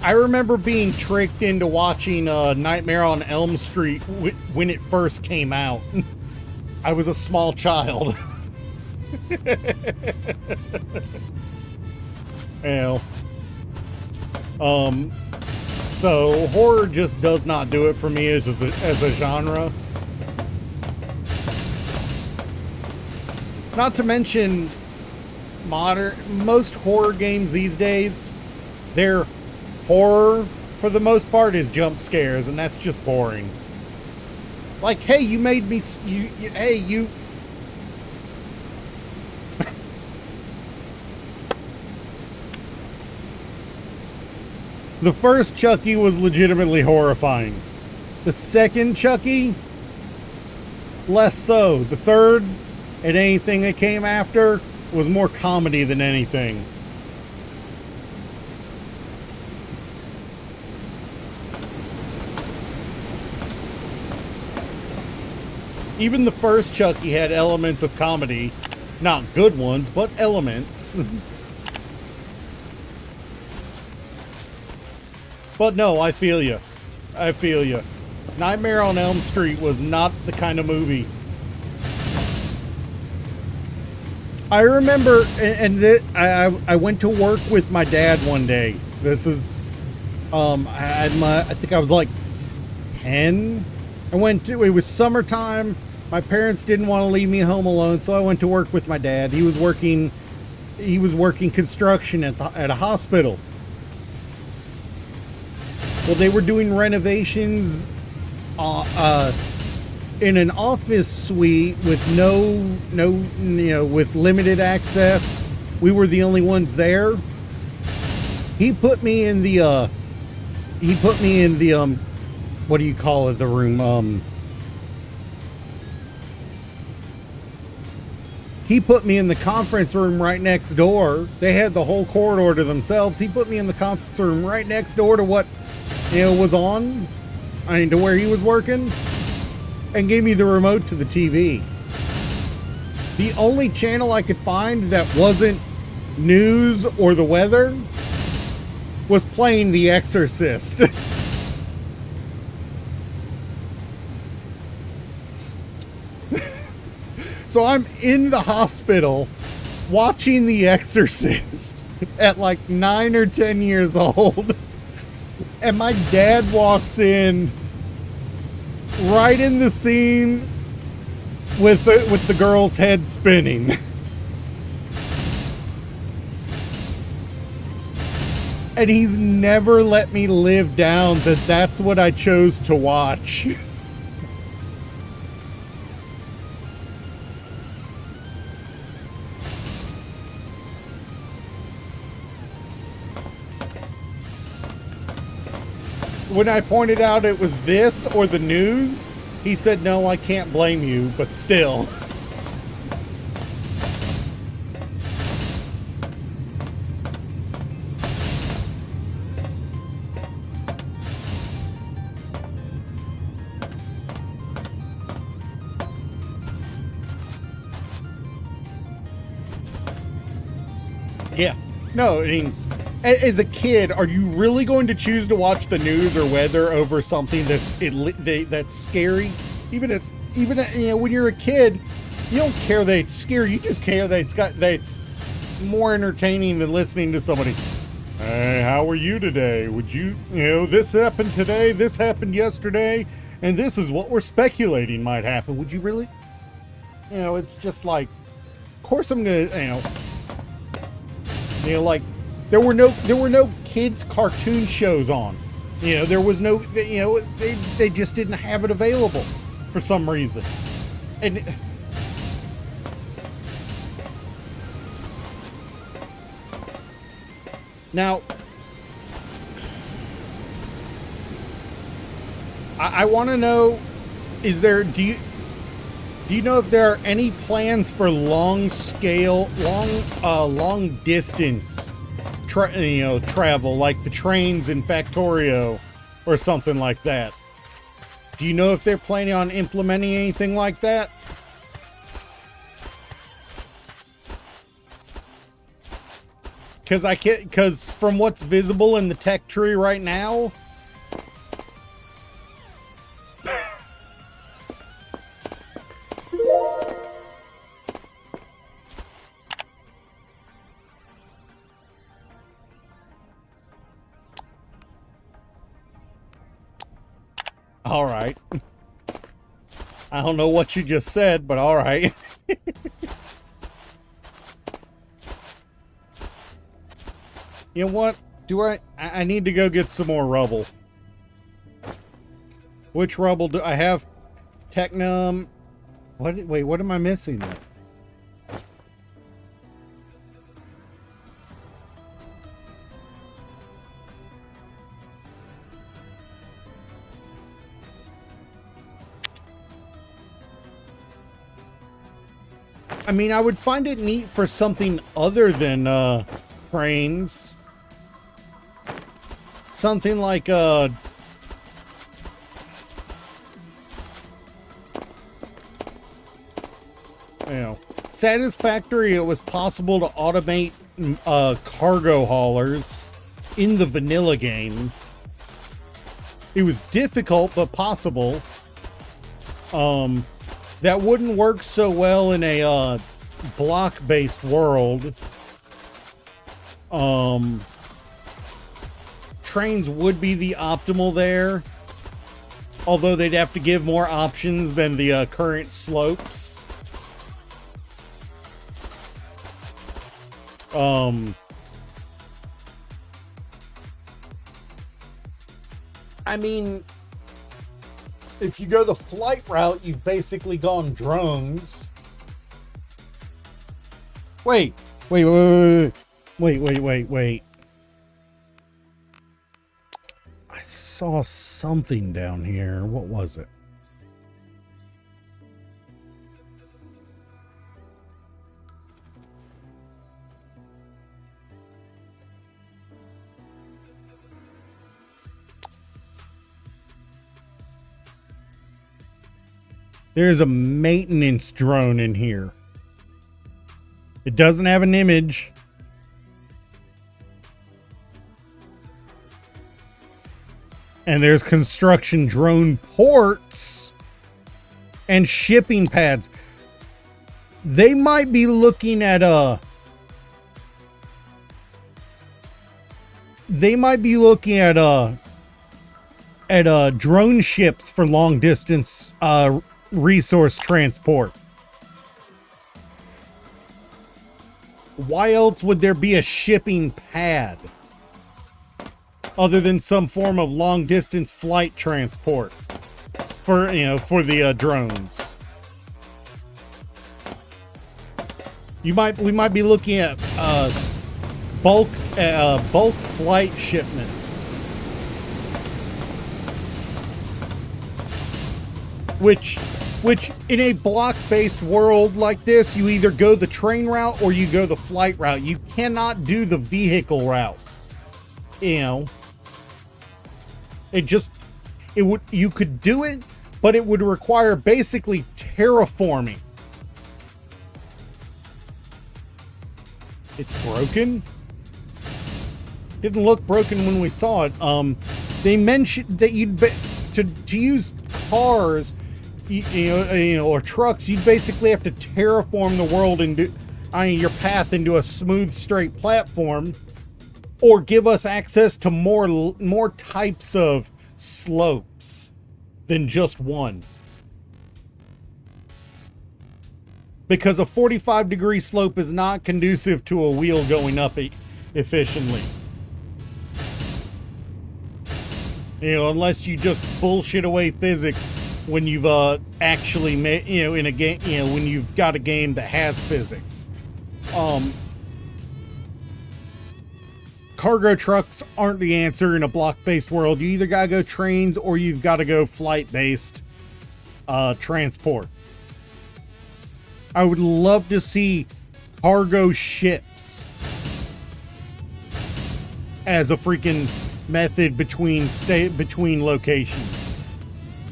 I remember being tricked into watching Nightmare on Elm Street when it first came out. I was a small child. So horror just does not do it for me as a genre. Not to mention most horror games these days, their horror for the most part is jump scares, and that's just boring. Like, hey, you made me, you The first Chucky was legitimately horrifying. The second Chucky, less so. The third, and anything that came after, was more comedy than anything. Even the first Chucky had elements of comedy. Not good ones, but elements. But no, I feel you. I feel you. Nightmare on Elm Street was not the kind of movie. I remember, I went to work with my dad one day. This is, I think I was like 10. It was summertime. My parents didn't want to leave me home alone, so I went to work with my dad. He was working construction at a hospital. Well, they were doing renovations in an office suite with with limited access. We were the only ones there. He put me in the what do you call it, the room? He put me in the conference room right next door. They had the whole corridor to themselves. He put me in the conference room right next door to what was on, to where he was working, and gave me the remote to the TV. The only channel I could find that wasn't news or the weather was playing The Exorcist. So I'm in the hospital watching The Exorcist at like 9 or 10 years old. And my dad walks in right in the scene with the girl's head spinning. And he's never let me live down that that's what I chose to watch. When I pointed out it was this or the news, he said, no, I can't blame you, but still. Yeah. No, I mean, as a kid, are you really going to choose to watch the news or weather over something that's scary? Even when you're a kid, you don't care that it's scary. You just care that it's more entertaining than listening to somebody. Hey, how are you today? Would you know, this happened today, this happened yesterday, and this is what we're speculating might happen. Would you really? You know, it's just like, of course I'm gonna, like, there were no kids cartoon shows on. You know, there was no, they just didn't have it available for some reason. And now, I want to know, do you know if there are any plans for long distance travel, like the trains in Factorio or something like that? Do you know if they're planning on implementing anything like that? Because from what's visible in the tech tree right now, all right. I don't know what you just said, but all right. You know what? I need to go get some more rubble. Which rubble do I have? Technum. Wait, what am I missing then? I mean, I would find it neat for something other than trains. Something like Satisfactory. It was possible to automate cargo haulers in the vanilla game. It was difficult but possible. That wouldn't work so well in a block-based world. Trains would be the optimal there, although they'd have to give more options than the current slopes. I mean, if you go the flight route, you've basically gone drones. Wait. I saw something down here. What was it? There's a maintenance drone in here. It doesn't have an image. And there's construction drone ports and shipping pads. They might be looking at drone ships for long distance resource transport. Why else would there be a shipping pad other than some form of long distance flight transport for the drones? We might be looking at bulk flight shipments, which in a block-based world like this, you either go the train route or you go the flight route. You cannot do the vehicle route. You could do it, but it would require basically terraforming. It's broken. Didn't look broken when we saw it. They mentioned that to use cars, or trucks, you'd basically have to terraform the world your path into a smooth, straight platform. or give us access to more types of slopes than just one. Because a 45-degree slope is not conducive to a wheel going up efficiently. You know, unless you just bullshit away physics when you've actually made, you know, in a game, you know, when you've got a game that has physics. Cargo trucks aren't the answer in a block-based world. You either gotta go trains or you've got to go flight-based transport. I would love to see cargo ships as a freaking method between locations.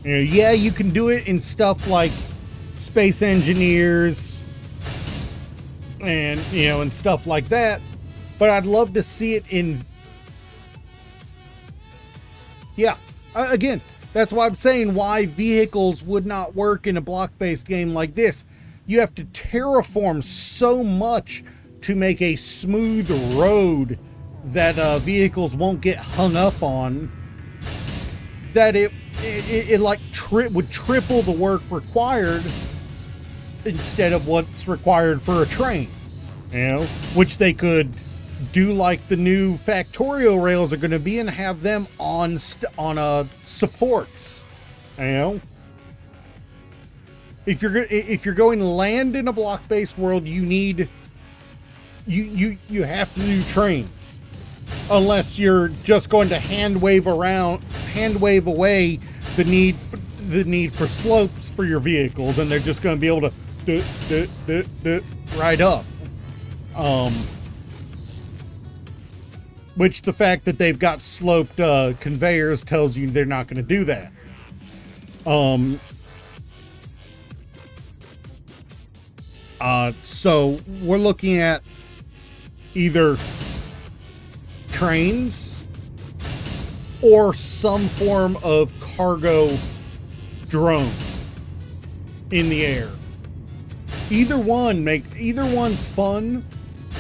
You know, yeah, you can do it in stuff like Space Engineers and, you know, and stuff like that, but I'd love to see it in, yeah, again, that's why I'm saying why vehicles would not work in a block-based game like this. You have to terraform so much to make a smooth road that vehicles won't get hung up on, that it like would triple the work required instead of what's required for a train, you know, which they could do like the new Factorio rails are going to be and have them on supports, you know. If you're going to land in a block-based world, you need you have to do trains, unless you're just going to hand wave away the need for slopes for your vehicles, and they're just going to be able to ride up. Which the fact that they've got sloped conveyors tells you they're not going to do that. So we're looking at either trains or some form of cargo drone in the air. Either one's fun,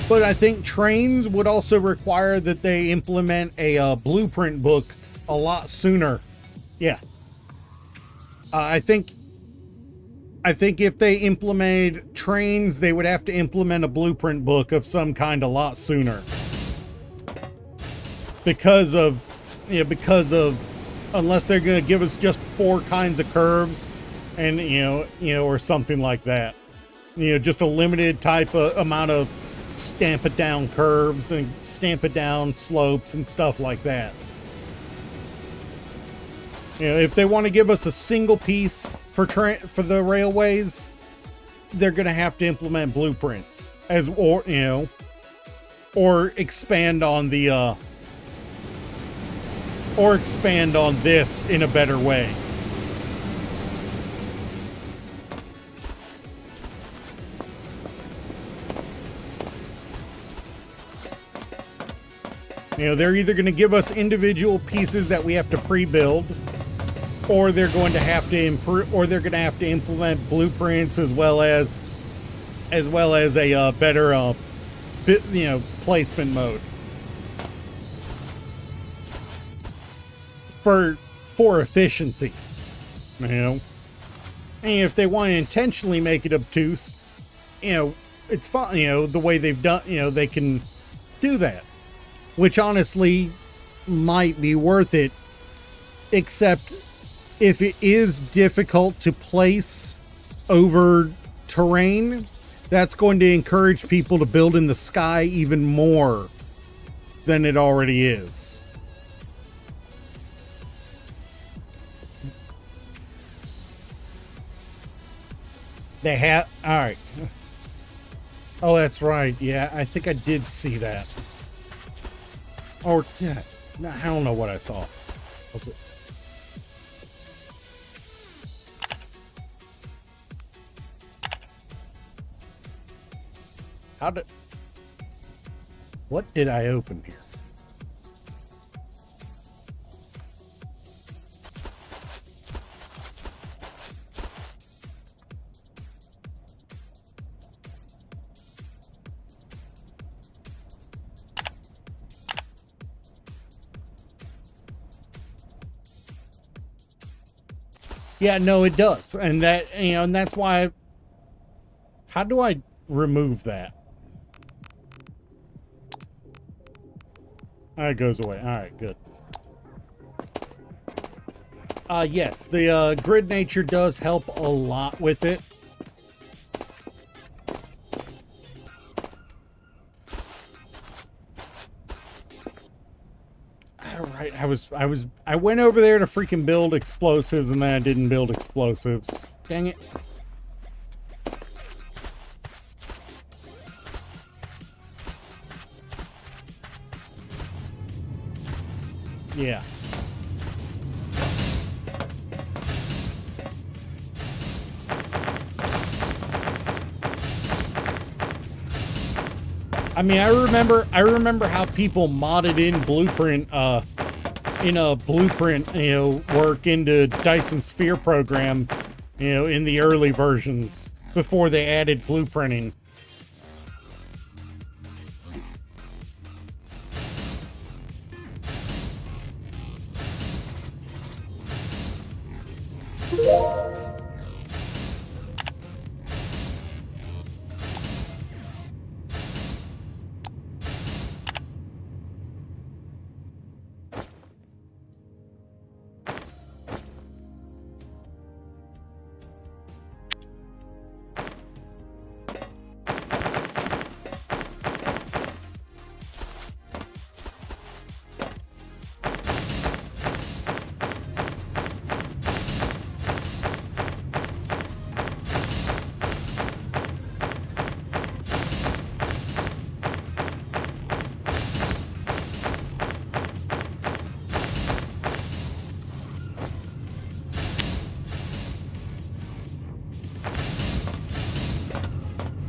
but I think trains would also require that they implement a blueprint book a lot sooner. Yeah. I think if they implemented trains, they would have to implement a blueprint book of some kind a lot sooner. Because of unless they're going to give us just 4 kinds of curves and, you know, or something like that. You know, just a limited type of amount of stamp it down curves and stamp it down slopes and stuff like that. You know, if they want to give us a single piece for the railways, they're going to have to implement blueprints or expand on this in a better way. You know, they're either going to give us individual pieces that we have to pre-build, or they're going to have to implement blueprints as well as a better placement mode for efficiency. You know, and if they want to intentionally make it obtuse, you know, it's fine. You know, the way they've done, you know, they can do that, which honestly might be worth it, except if it is difficult to place over terrain, that's going to encourage people to build in the sky even more than it already is. They have, all right. Oh, that's right. Yeah, I think I did see that. Or, yeah, I don't know what I saw. Was it? What did I open here? Yeah, no, it does. And that, you know, and that's why how do I remove that? It goes away. All right, good. Yes, the grid nature does help a lot with it. All right, I went over there to freaking build explosives, and then I didn't build explosives. Dang it. Yeah. I mean, I remember how people modded in Blueprint, in a Blueprint, you know, work into Dyson Sphere program, you know, in the early versions before they added blueprinting.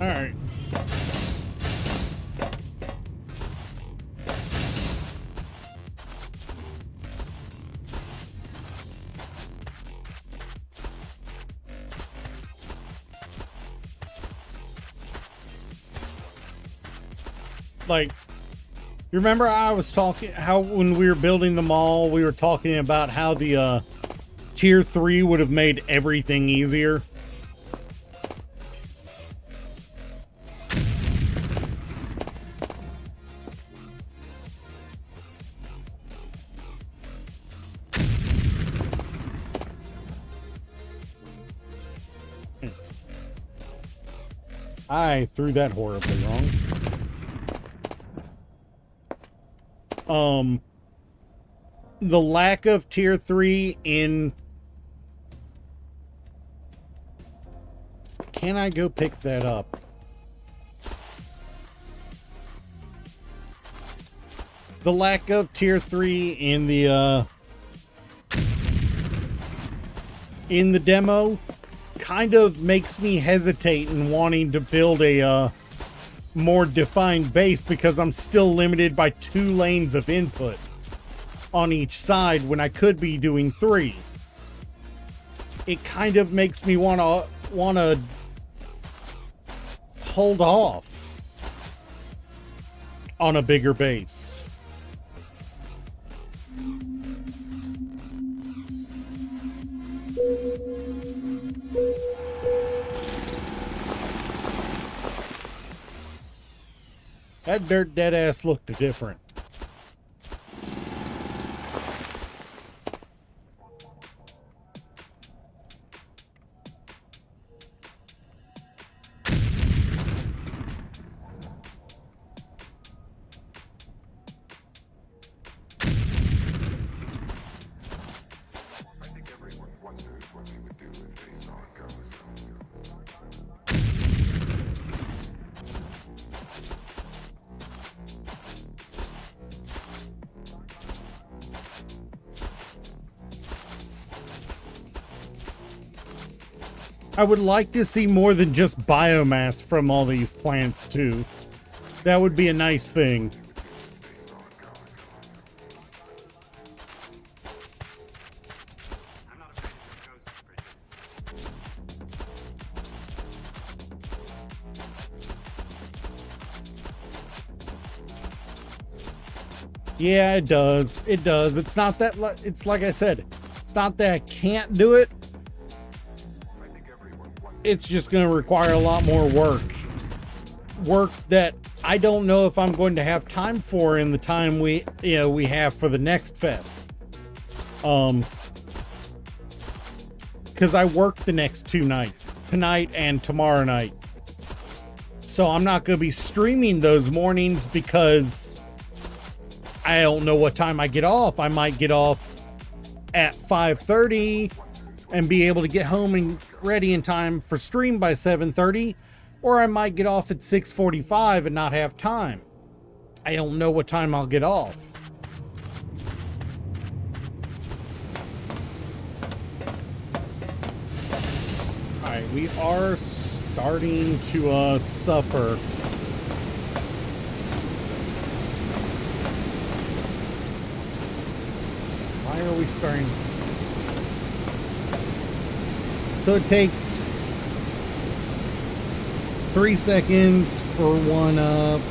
All right. Like, you remember I was talking how when we were building the mall, we were talking about how the tier 3 would have made everything easier. I threw that horribly wrong. The lack of tier 3 in... Can I go pick that up? The lack of tier 3 in the demo kind of makes me hesitate in wanting to build a more defined base, because I'm still limited by 2 lanes of input on each side when I could be doing 3. It kind of makes me want to hold off on a bigger base. That dirt dead ass looked different. I would like to see more than just biomass from all these plants, too. That would be a nice thing. Yeah, it does. It does. It's not that... It's like I said. It's not that I can't do it. it's just going to require a lot more work. Work that I don't know if I'm going to have time for in the time we have for the next fest. Because I work the next 2 nights, tonight and tomorrow night. So I'm not going to be streaming those mornings because I don't know what time I get off. I might get off at 5:30 and be able to get home and ready in time for stream by 7:30, or I might get off at 6:45 and not have time. I don't know what time I'll get off. Alright, we are starting to suffer. Why are we starting? So it takes 3 seconds for one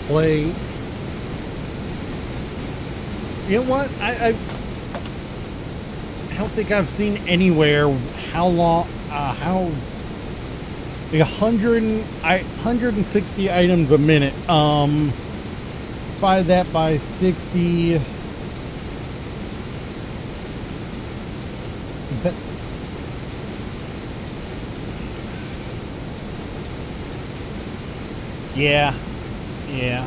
play. You know what? I don't think I've seen anywhere how long, like 160 items a minute. Divide that by 60. Yeah. Yeah,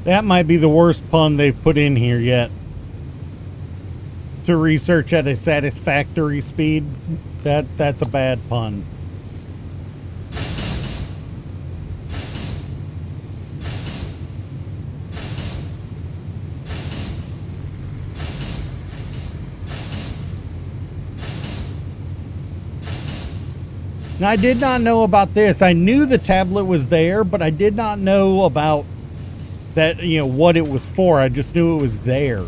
that might be the worst pun they've put in here yet. To research at a satisfactory speed, that's a bad pun. Now, I did not know about this. I knew the tablet was there, but I did not know about that, what it was for. I just knew it was there.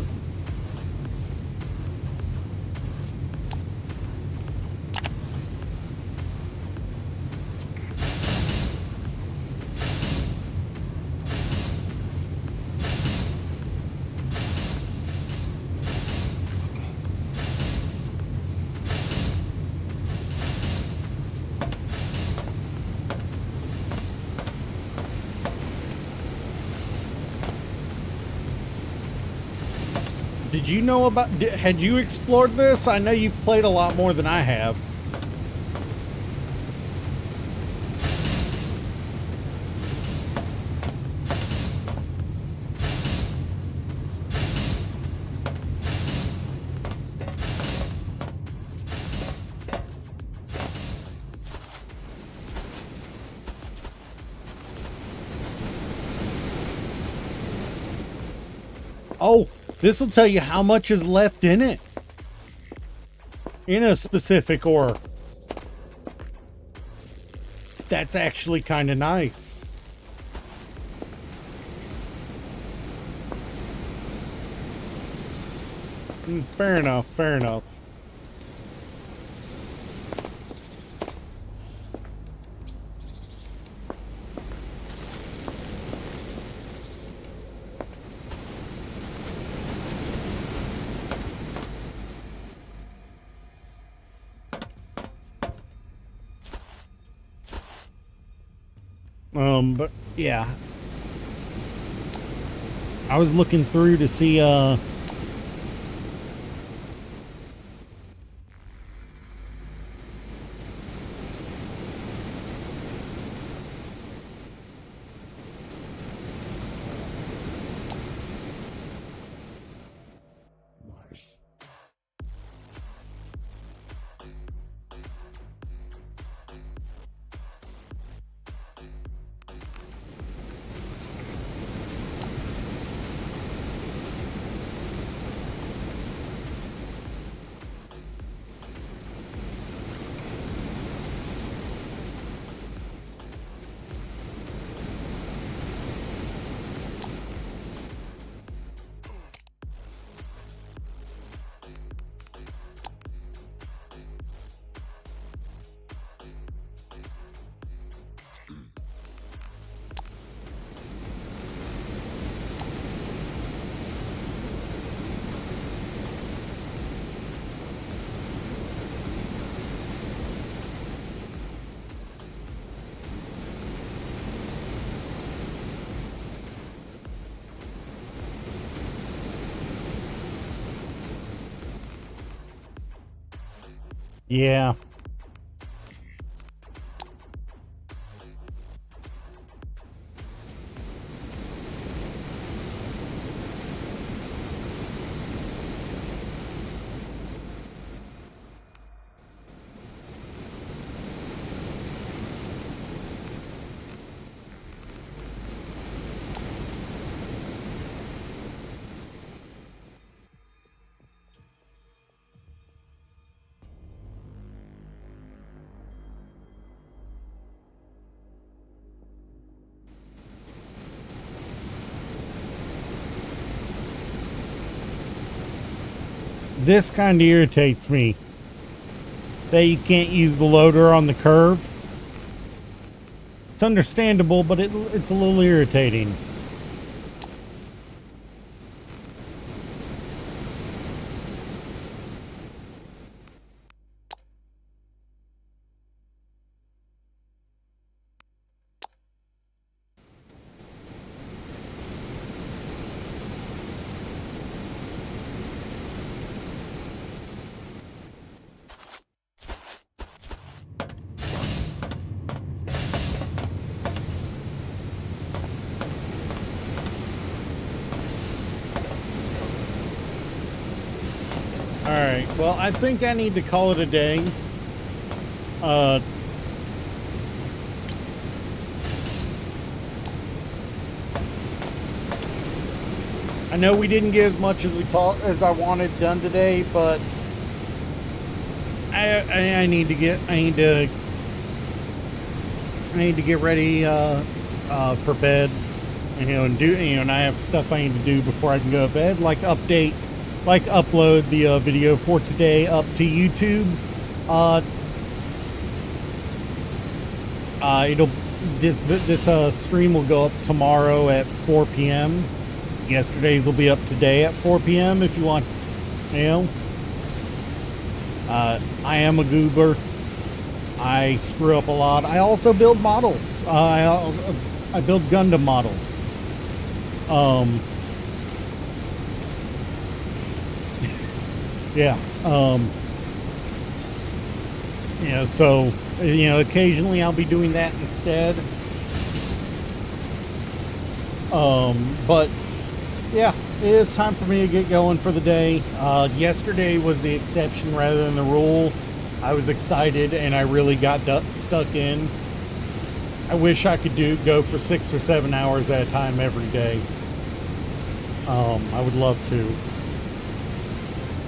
Did you know about, had you explored this? I know you've played a lot more than I have. Oh, this will tell you how much is left in it. In a specific ore. That's actually kind of nice. Fair enough, fair enough. But yeah, I was looking through to see yeah. This kind of irritates me that you can't use the loader on the curve. It's understandable, but it's a little irritating. Alright, well, I think I need to call it a day. I know we didn't get as much as I wanted done today, but I need to get ready for bed, and I have stuff I need to do before I can go to bed, like upload the video for today up to YouTube. This stream will go up tomorrow at 4 p.m. Yesterday's will be up today at 4 p.m. if you want, I am a goober. I screw up a lot. I also build models. I build Gundam models. Yeah. So, occasionally I'll be doing that instead. But yeah, it is time for me to get going for the day. Yesterday was the exception rather than the rule. I was excited and I really got stuck in. I wish I could go for 6 or 7 hours at a time every day. I would love to.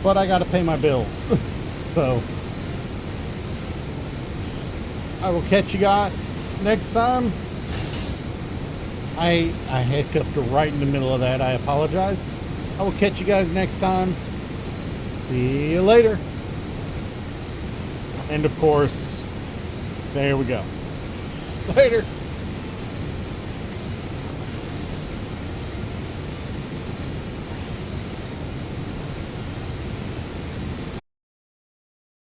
But I gotta pay my bills. So I will catch you guys next time. I hiccuped right in the middle of that. I apologize. I will catch you guys next time. See you later. And of course, there we go. Later.